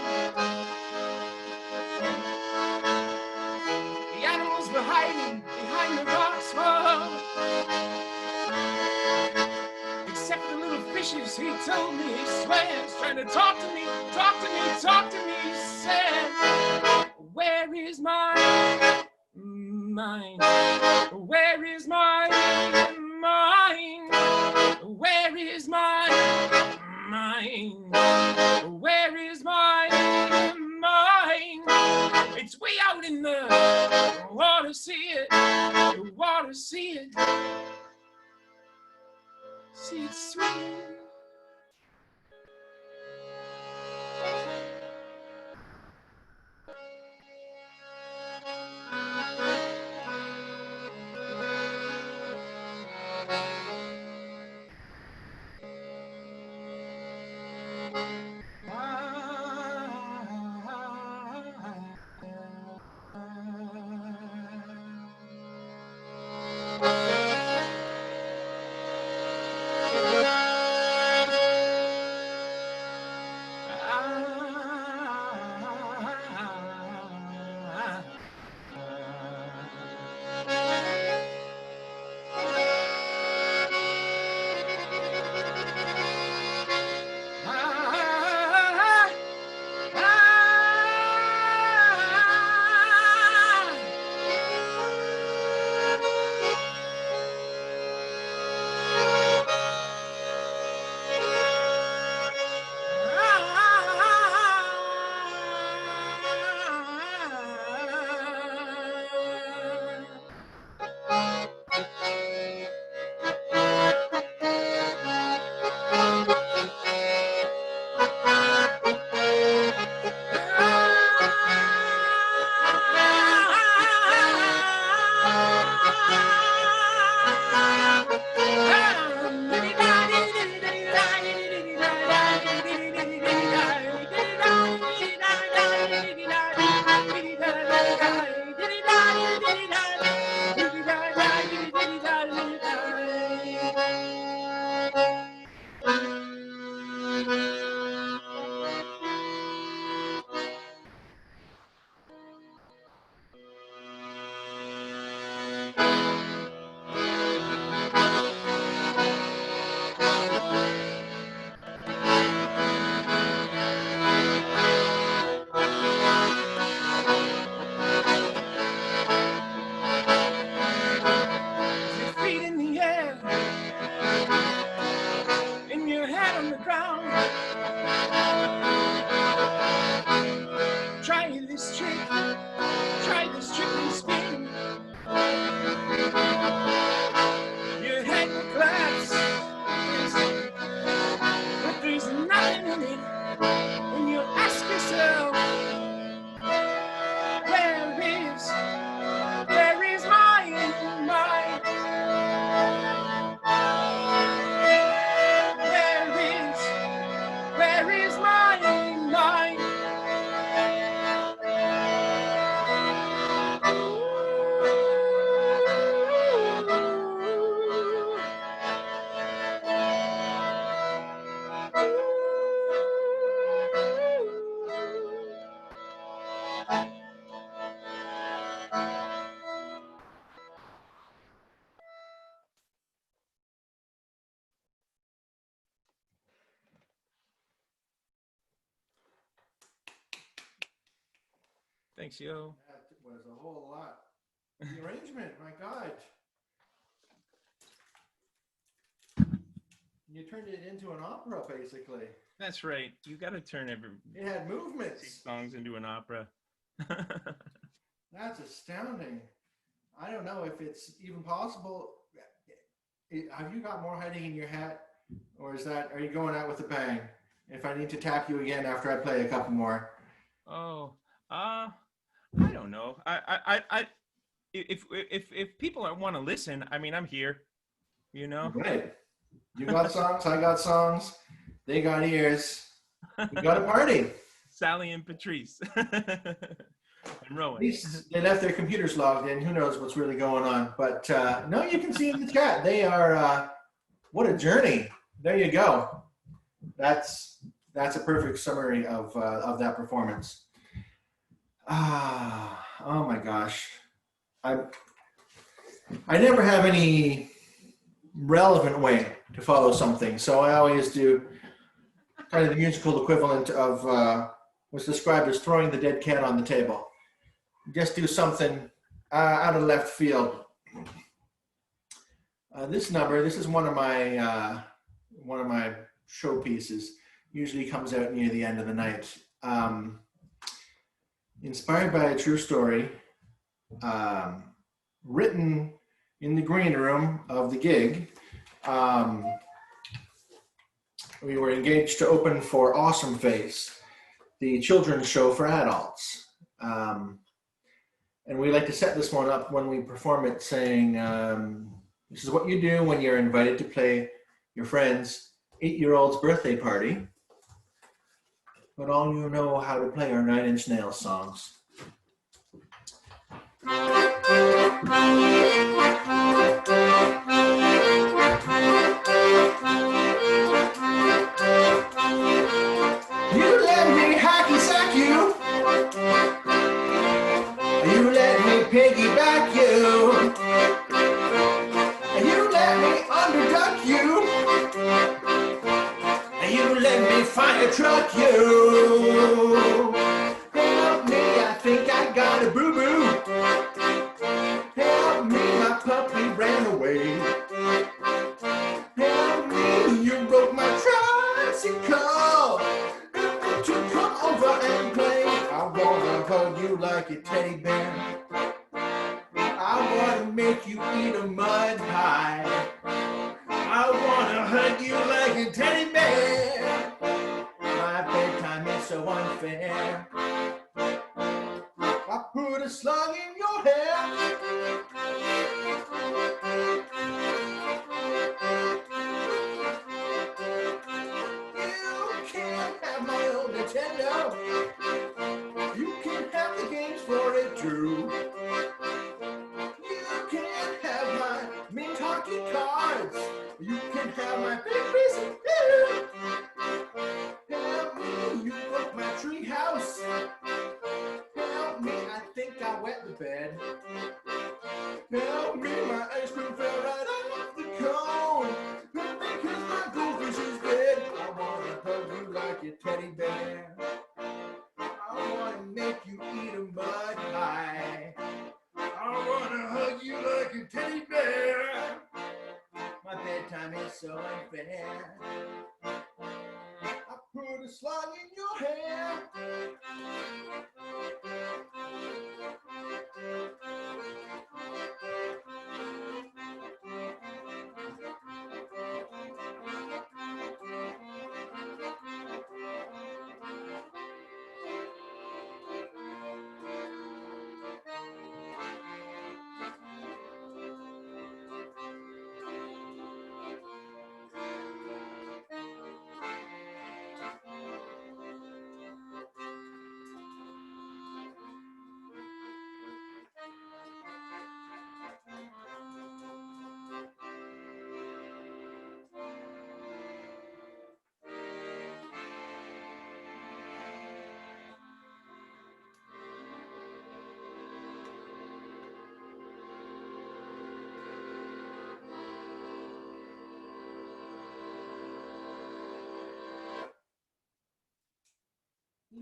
The animals were hiding behind the rocks. Whoa. Except the little fishes, he told me, he swears, trying to talk to me, talk to me, talk to me. He said, where is my mind? Where is my mind? Where is my mind? Where is my mind? It's way out in the water, see it, the water, see it swimming. And you ask yourself, where is my mind? Where is my mind? Thanks, yo. That was a whole lot. The arrangement, my God. You turned it into an opera, basically. That's right. You got to turn every It had movements. songs into an opera. That's astounding. I don't know if it's even possible. Have you got more hiding in your hat, or are you going out with a bang? If I need to tap you again after I play a couple more. Oh, I don't know. If people want to listen, I mean, I'm here. You know. Right. You got songs. I got songs. They got ears. We got a party. Sally and Patrice. And At Rowan. least they left their computers logged in. Who knows what's really going on? But no, you can see in the chat. They are. What a journey. There you go. That's a perfect summary of that performance. Oh my gosh. I never have any relevant way to follow something, so I always do kind of the musical equivalent of what's described as throwing the dead cat on the table. Just do something out of left field. This is one of my showpieces. Usually comes out near the end of the night. Inspired by a true story, written in the green room of the gig. We were engaged to open for Awesome Face, the children's show for adults. And we like to set this one up when we perform it saying, this is what you do when you're invited to play your friend's 8-year-old's birthday party, but all you know how to play are 9 Inch Nails songs. You let me hacky sack you. You let me piggyback you. You let me underduck you. You let me fire truck you. Help me, I think I got a boo-boo. Help me, my puppy ran away. Help me, you broke my tricycle. To come over and play. I wanna hug you like a teddy bear. I wanna make you eat a mud pie. I wanna hug you like a teddy bear. My bedtime is so unfair. I put a slug in your hair. You can't have my old Nintendo. You can have the games for it too. You can have my mint hockey cards. You can have my big piece of help me, you broke my tree house. Help me, I think I wet the bed. Help me, my ice cream fell right off the cone. Because my goldfish is dead. I wanna hug you like a teddy bear. I wanna make you eat a mud pie. I wanna hug you like a teddy bear. My bedtime is so unfair. I put a slug in your hair.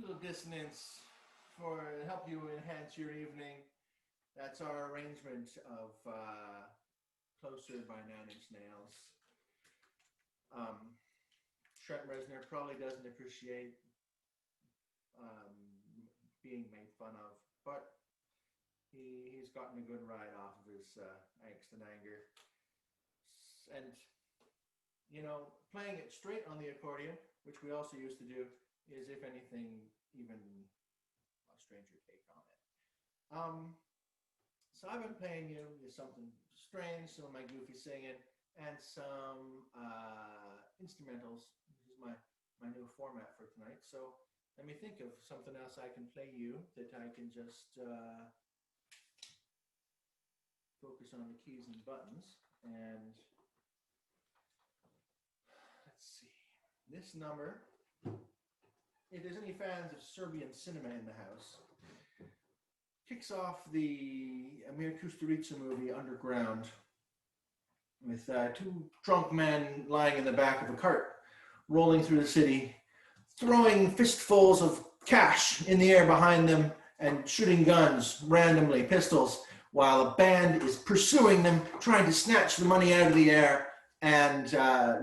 little dissonance for help you enhance your evening. That's our arrangement of Closer by 9 Inch Nails. Trent Reznor probably doesn't appreciate being made fun of, but he's gotten a good ride off of his angst and anger. And, you know, playing it straight on the accordion, which we also used to do, is, if anything, even a stranger take on it. So I've been playing you something strange, some of my goofy singing, and some instrumentals. This is my new format for tonight. So let me think of something else I can play you that I can just focus on the keys and buttons. And let's see. This number, if there's any fans of Serbian cinema in the house, kicks off the Amir Kusturica movie Underground with two drunk men lying in the back of a cart, rolling through the city, throwing fistfuls of cash in the air behind them and shooting guns randomly, pistols, while a band is pursuing them, trying to snatch the money out of the air and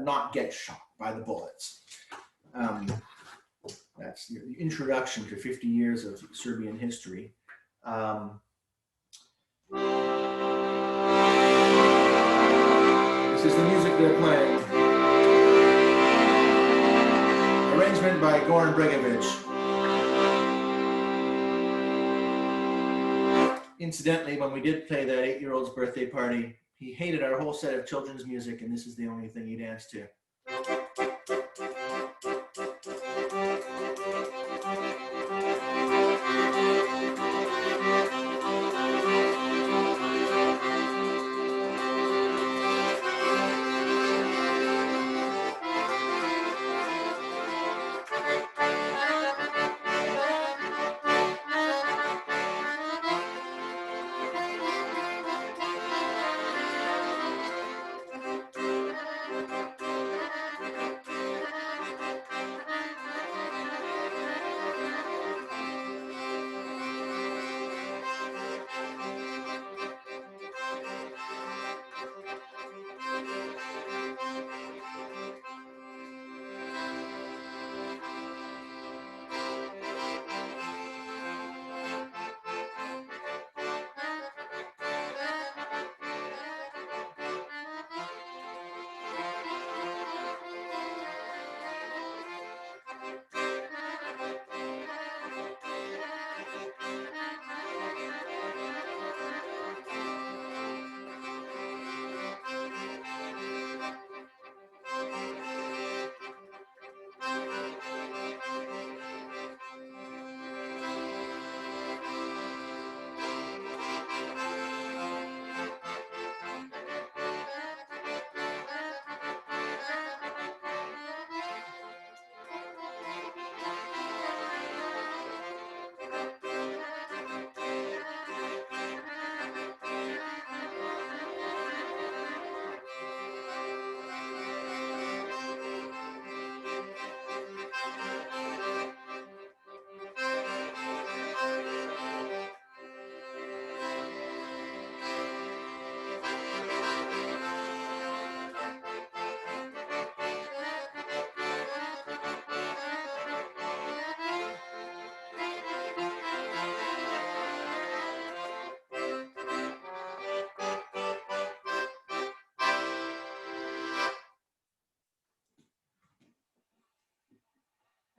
not get shot by the bullets. That's the introduction to 50 years of Serbian history. This is the music they're playing. Arrangement by Goran Bregovic. Incidentally, when we did play that 8-year-old's birthday party, he hated our whole set of children's music, and this is the only thing he danced to.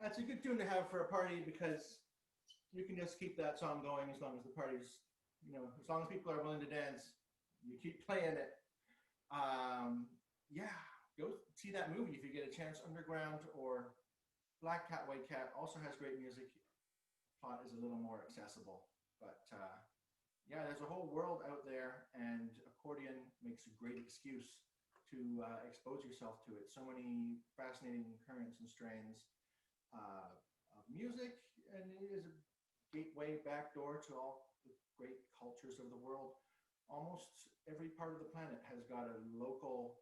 That's a good tune to have for a party because you can just keep that song going as long as the party's, you know, as long as people are willing to dance, you keep playing it. Yeah, go see that movie if you get a chance. Underground or Black Cat, White Cat also has great music. Plot is a little more accessible, but yeah, there's a whole world out there, and accordion makes a great excuse to expose yourself to it. So many fascinating currents and strains of music, and it is a gateway, back door to all the great cultures of the world. Almost every part of the planet has got a local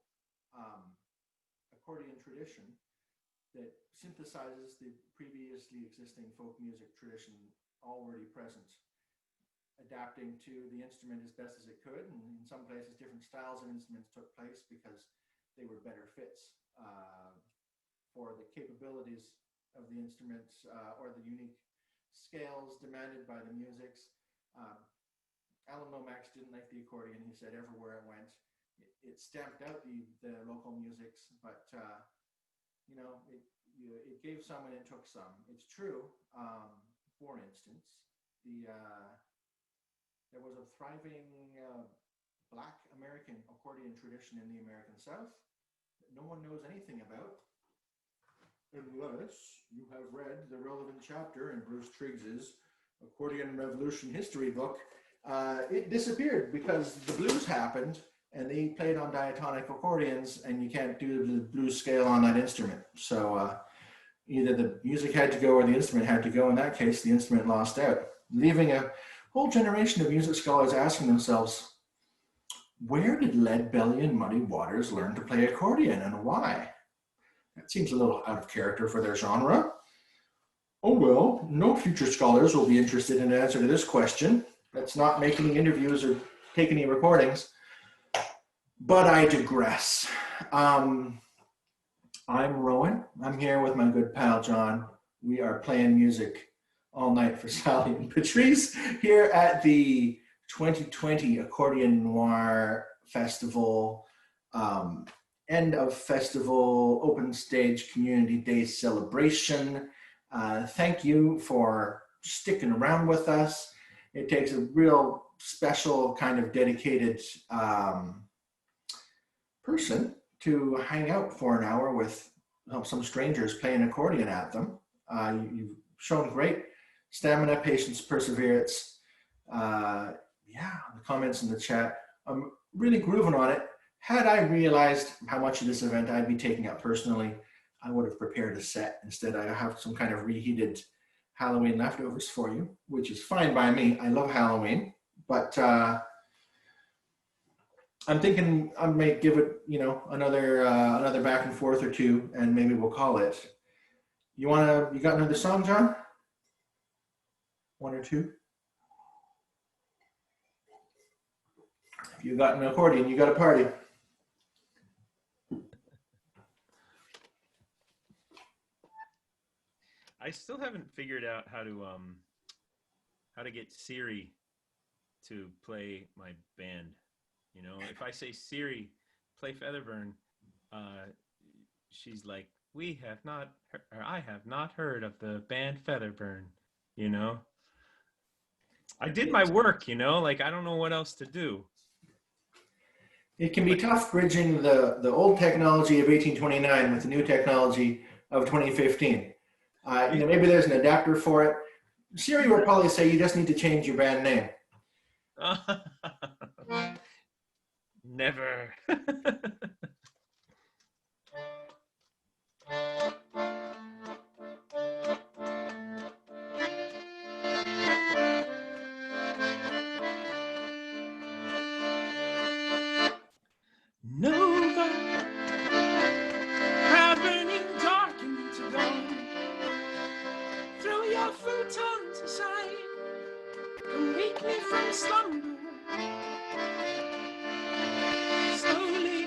accordion tradition that synthesizes the previously the existing folk music tradition already present, adapting to the instrument as best as it could. And in some places, different styles of instruments took place because they were better fits for the capabilities of the instruments or the unique scales demanded by the musics. Alan Lomax didn't like the accordion. He said everywhere it went, it stamped out the local musics, but you know, it gave some and it took some. It's true. For instance, there was a thriving Black American accordion tradition in the American South that no one knows anything about, unless you have read the relevant chapter in Bruce Triggs's Accordion Revolution history book. It disappeared because the blues happened and they played on diatonic accordions, and you can't do the blues scale on that instrument. So either the music had to go or the instrument had to go. In that case, the instrument lost out, leaving a whole generation of music scholars asking themselves, where did Leadbelly and Muddy Waters learn to play accordion and why? That seems a little out of character for their genre. Oh well, no future scholars will be interested in an answer to this question. Let's not make any interviews or take any recordings. But I digress. I'm Rowan. I'm here with my good pal, John. We are playing music all night for Sally and Patrice here at the 2020 Accordion Noir Festival, end of festival, open stage community day celebration. Thank you for sticking around with us. It takes a real special kind of dedicated person to hang out for an hour with some strangers playing accordion at them. You've shown great stamina, patience, perseverance. Yeah, the comments in the chat. I'm really grooving on it. Had I realized how much of this event I'd be taking up personally, I would have prepared a set. Instead, I have some kind of reheated Halloween leftovers for you, which is fine by me. I love Halloween, but I'm thinking I might give it, you know, another back and forth or two, and maybe we'll call it. You got another song, John? One or two? If you got an accordion, you got a party. I still haven't figured out how to get Siri to play my band. You know, if I say Siri, play Featherburn, she's like, I have not heard of the band Featherburn. You know, I did my work. You know, like I don't know what else to do. It can be tough bridging the old technology of 1829 with the new technology of 2015. You know, maybe there's an adapter for it. Siri will probably say you just need to change your band name. Never. Nova, proud burning dark into dawn. Throw your futons aside, come wake me from slumber. Slowly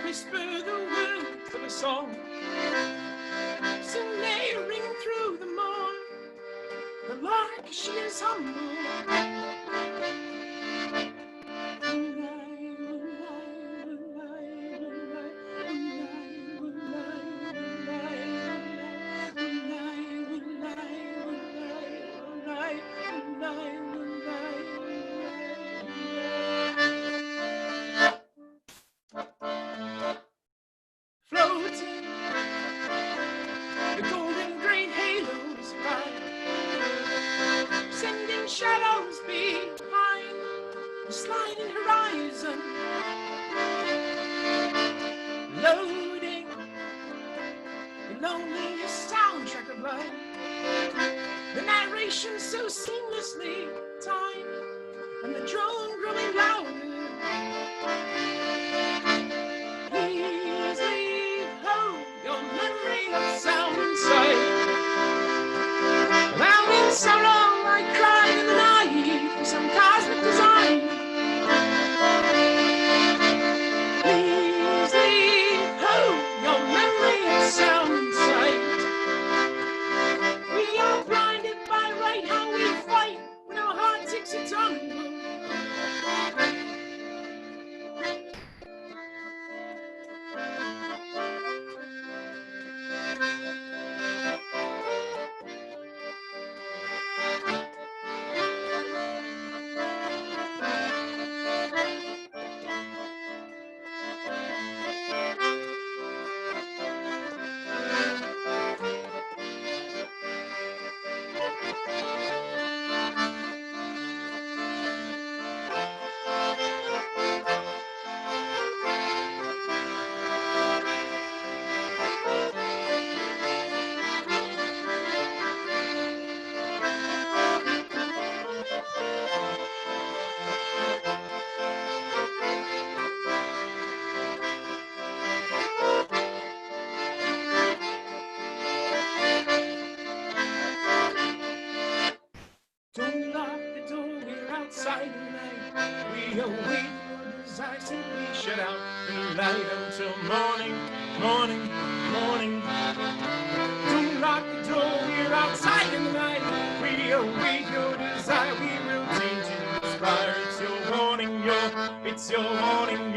whisper the words of a song. Soon they ring through the morn. The lark, she is humble. Floating, the golden green halos fly, sending shadows behind the sliding horizon. Loading the loneliest soundtrack of life, the narration so seamlessly timed, and the drone growing louder. Please leave home your memory of sound and sight. We await your desire, simply shut out the light until morning, morning, morning. Don't lock the door, we're outside in the night. We await your desire, we will change to inspire. It's your warning, it's your warning,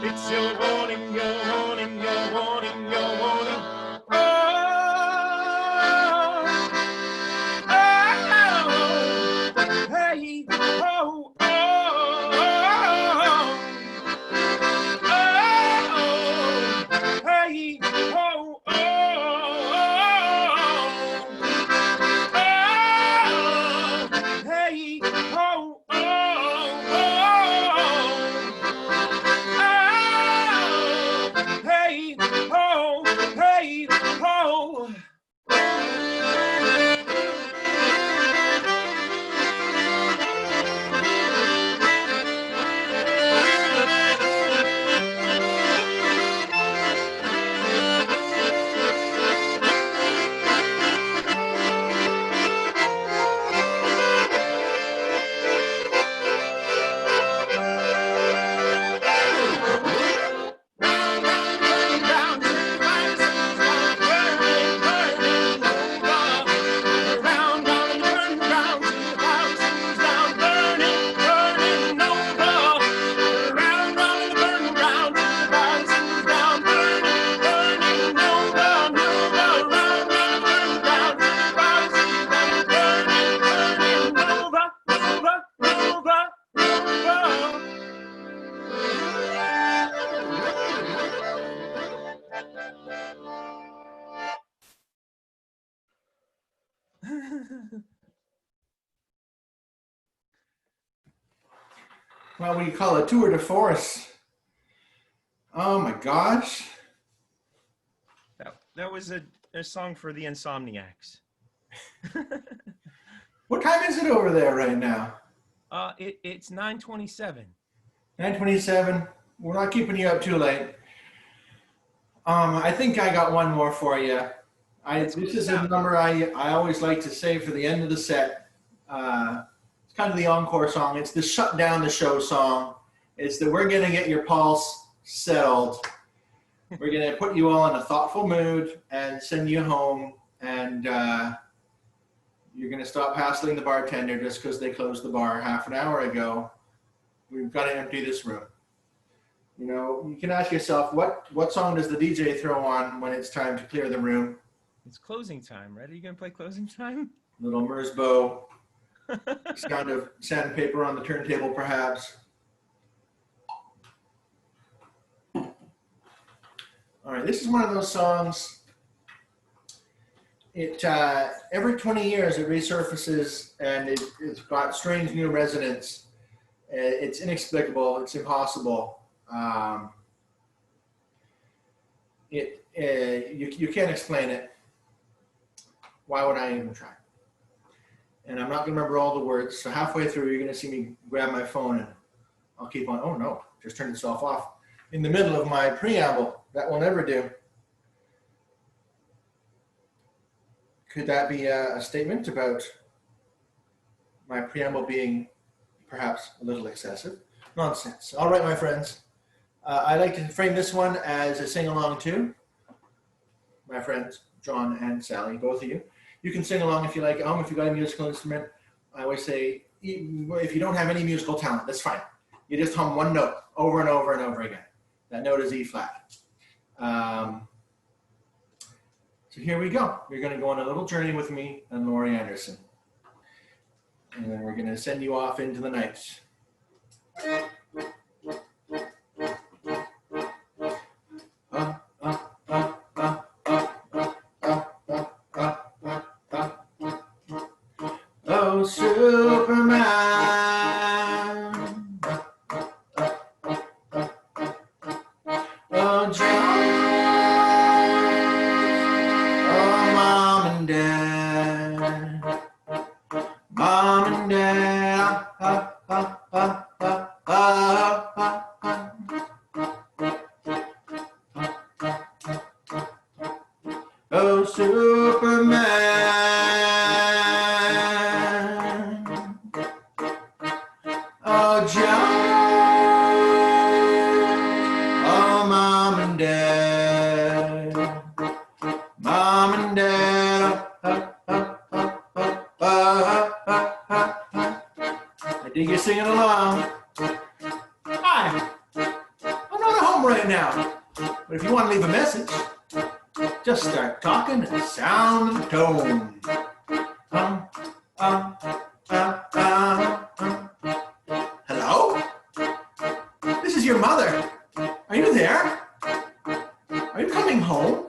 it's your warning, your warning, your warning, your warning. Hey, oh, oh, oh, oh, hey, oh, oh, hey, oh, hey, oh, hey, oh. Well, what do you call it? Tour de force. Oh my gosh. That was a song for the Insomniacs. What time is it over there right now? It's 9:27. 9:27. We're not keeping you up too late. I think I got one more for you. This is a number I always like to say for the end of the set. It's kind of the encore song. It's the shut down the show song. It's that we're going to get your pulse settled. We're going to put you all in a thoughtful mood and send you home. And you're going to stop hassling the bartender just because they closed the bar half an hour ago. We've got to empty this room. You know, you can ask yourself, what song does the DJ throw on when it's time to clear the room? It's closing time, right? Are you going to play closing time? Little Mersbo, sound of sandpaper on the turntable, perhaps. All right, this is one of those songs. It every 20 years it resurfaces and it's got strange new resonance. It's inexplicable. It's impossible. You can't explain it. Why would I even try? And I'm not going to remember all the words. So halfway through, you're going to see me grab my phone and I'll keep on. Oh no, just turned itself off in the middle of my preamble. That will never do. Could that be a statement about my preamble being perhaps a little excessive? Nonsense. All right, my friends. I like to frame this one as a sing-along too. My friends, John and Sally, both of you. You can sing along if you like at home, if you've got a musical instrument. I always say, if you don't have any musical talent, that's fine. You just hum one note over and over and over again. That note is E flat. So here we go. You're going to go on a little journey with me and Laurie Anderson. And then we're going to send you off into the night. Oh, Superman. Oh, John. Oh, Mom and Dad. Mom and Dad. think you're singing along. Hi, I'm not at home right now, but if you want to leave a message, just start talking and sound and tone. Hello? This is your mother. Are you there? Are you coming home?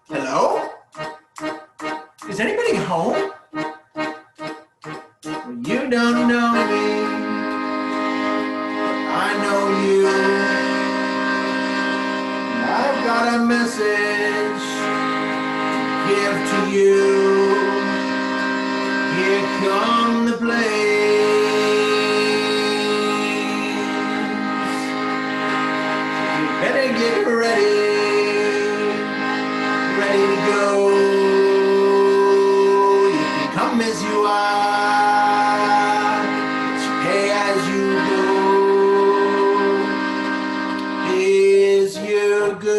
Hello? Is anybody home? Well, you don't know me. I know you. And I've got a message to give to you. Here come the planes. You better get ready to go. You can come as you are, but you pay as you go. Here's your go.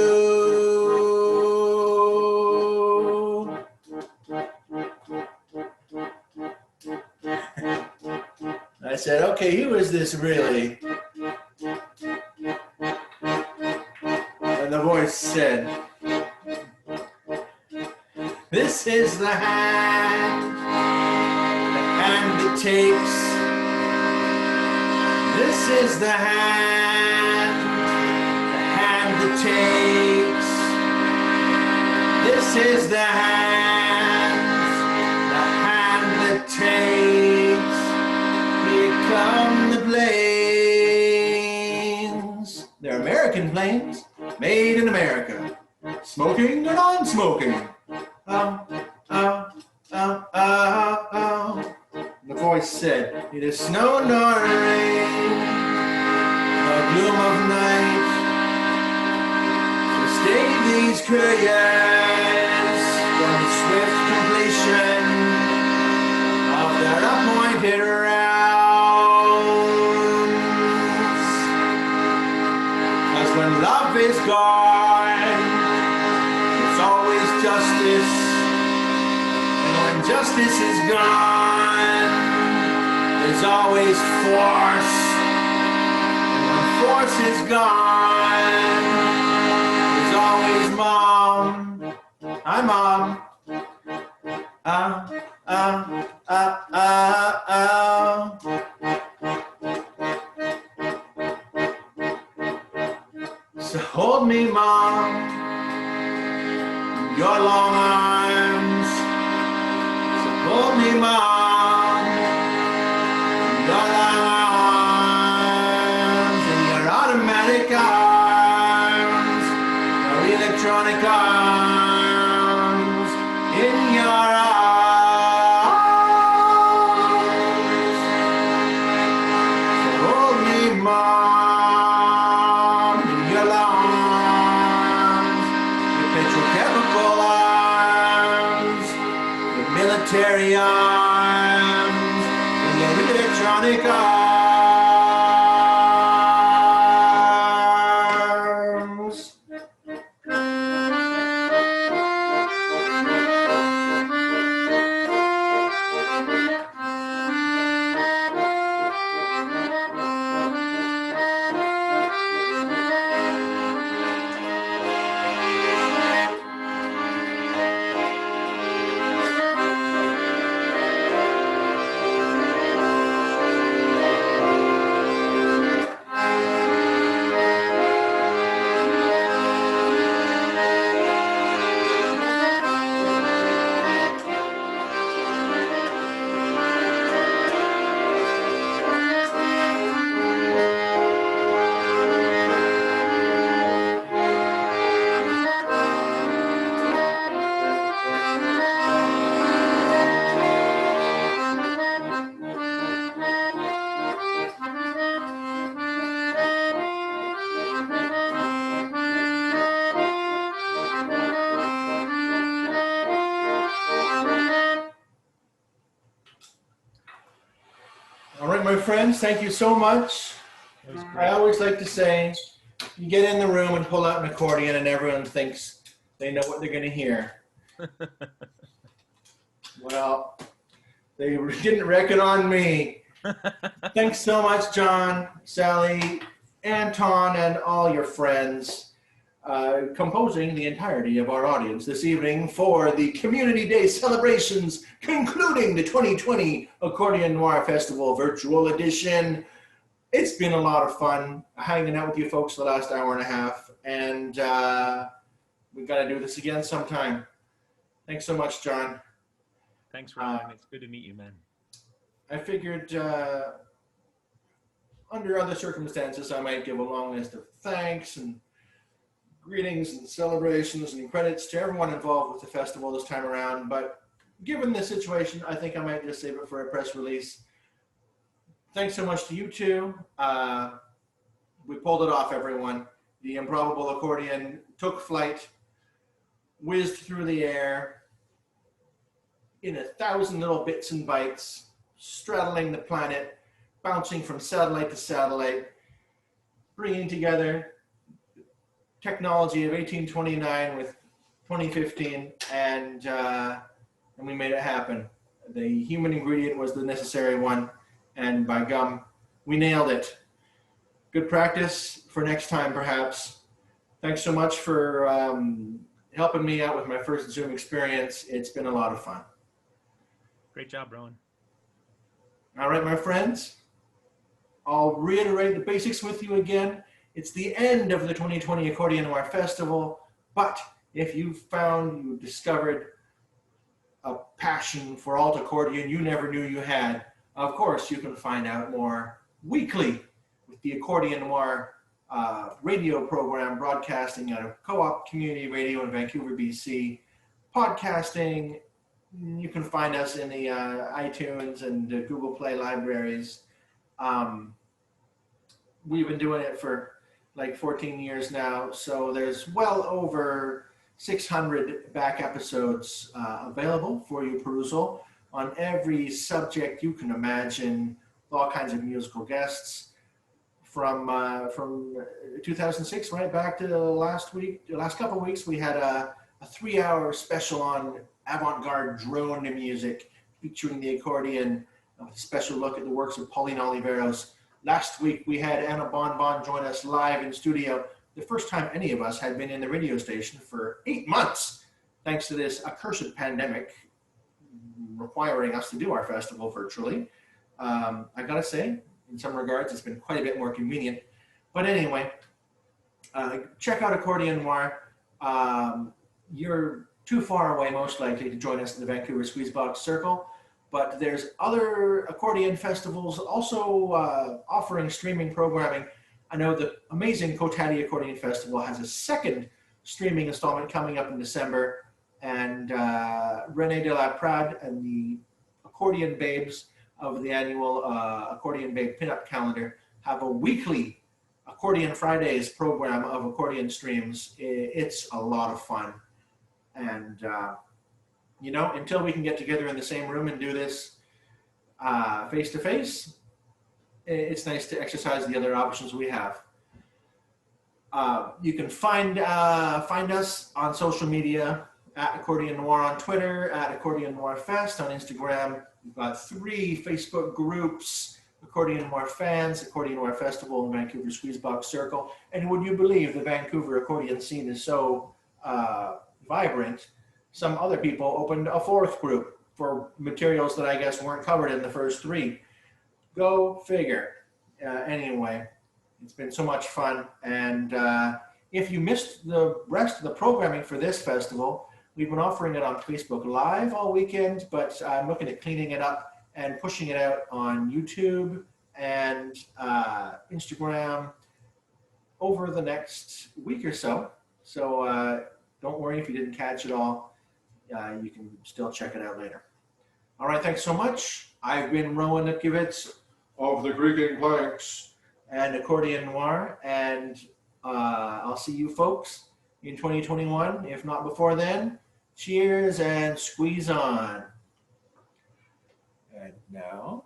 I said, okay, who is this really? And the voice said, this is the hand that takes. This is the hand that takes. This is the hand that takes. Here come the planes. They're American planes, made in America. Smoking and non-smoking. The voice said, neither snow nor rain, nor gloom of night, so stay these couriers from the swift completion of their appointed rounds. 'Cause when love is gone, it's always justice. When justice is gone, there's always force. And when force is gone, there's always mom. Hi, mom. So hold me, mom, in your long arms. Hold me, mom, your long arms, and your automatic arms, your electronic arms, in your arms. So hold me, mom, in your long arms, your petrochemical arms, military arms, and your electronic arms. All right, my friends, thank you so much. I always like to say, you get in the room and pull out an accordion and everyone thinks they know what they're going to hear. Well, they didn't reckon on me. Thanks so much, John, Sally, Anton, and all your friends, composing the entirety of our audience this evening for the Community Day celebrations, concluding the 2020 Accordion Noir Festival Virtual Edition. It's been a lot of fun hanging out with you folks the last hour and a half, and we've got to do this again sometime. Thanks so much, John. Thanks, Rowan. It's good to meet you, man. I figured under other circumstances, I might give a long list of thanks and greetings and celebrations and credits to everyone involved with the festival this time around. But given the situation, I think I might just save it for a press release. Thanks so much to you two. We pulled it off, everyone. The improbable accordion took flight, whizzed through the air in 1,000 little bits and bytes, straddling the planet, bouncing from satellite to satellite, bringing together technology of 1829 with 2015, and we made it happen. The human ingredient was the necessary one, and by gum, we nailed it. Good practice for next time, perhaps. Thanks so much for helping me out with my first Zoom experience. It's been a lot of fun. Great job, Rowan. All right, my friends, I'll reiterate the basics with you again. It's the end of the 2020 Accordion Noir Festival, but if you discovered a passion for alt accordion you never knew you had, of course, you can find out more weekly with the Accordion Noir radio program broadcasting out of Co-op Community Radio in Vancouver, BC. Podcasting, you can find us in the iTunes and Google Play libraries. We've been doing it for like 14 years now, so there's well over 600 back episodes available for you perusal on every subject you can imagine, all kinds of musical guests from 2006 right back to last couple of weeks. We had a 3-hour special on avant-garde drone music featuring the accordion, a special look at the works of Pauline Oliveros. Last week we had Anna Bonbon join us live in studio, the first time any of us had been in the radio station for 8 months, thanks to this accursed pandemic requiring us to do our festival virtually. I gotta say, in some regards, it's been quite a bit more convenient. But anyway, check out Accordion Noir. You're too far away, most likely, to join us in the Vancouver Squeezebox Circle, but there's other accordion festivals also offering streaming programming. I know the amazing Cotati Accordion Festival has a second streaming installment coming up in December, and René de la Prade and the Accordion Babes of the annual Accordion Babe Pinup Calendar have a weekly Accordion Fridays program of accordion streams. It's a lot of fun. And, until we can get together in the same room and do this face-to-face, it's nice to exercise the other options we have. You can find us on social media at Accordion Noir on Twitter, at Accordion Noir Fest on Instagram. We've got 3 Facebook groups: Accordion Noir Fans, Accordion Noir Festival, and Vancouver Squeezebox Circle. And would you believe the Vancouver accordion scene is so vibrant, some other people opened a 4th group for materials that I guess weren't covered in the first 3. Go figure. Anyway, it's been so much fun. And if you missed the rest of the programming for this festival, we've been offering it on Facebook Live all weekend, but I'm looking at cleaning it up and pushing it out on YouTube and Instagram over the next week or so. So don't worry if you didn't catch it all. You can still check it out later. All right, thanks so much. I've been Rowan Lipkovits of the Creaking Planks and Accordion Noir, and I'll see you folks in 2021. If not before then, cheers and squeeze on. And now,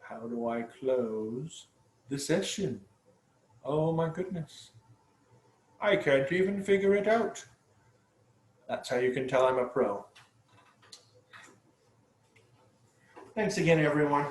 how do I close the session? Oh my goodness. I can't even figure it out. That's how you can tell I'm a pro. Thanks again, everyone.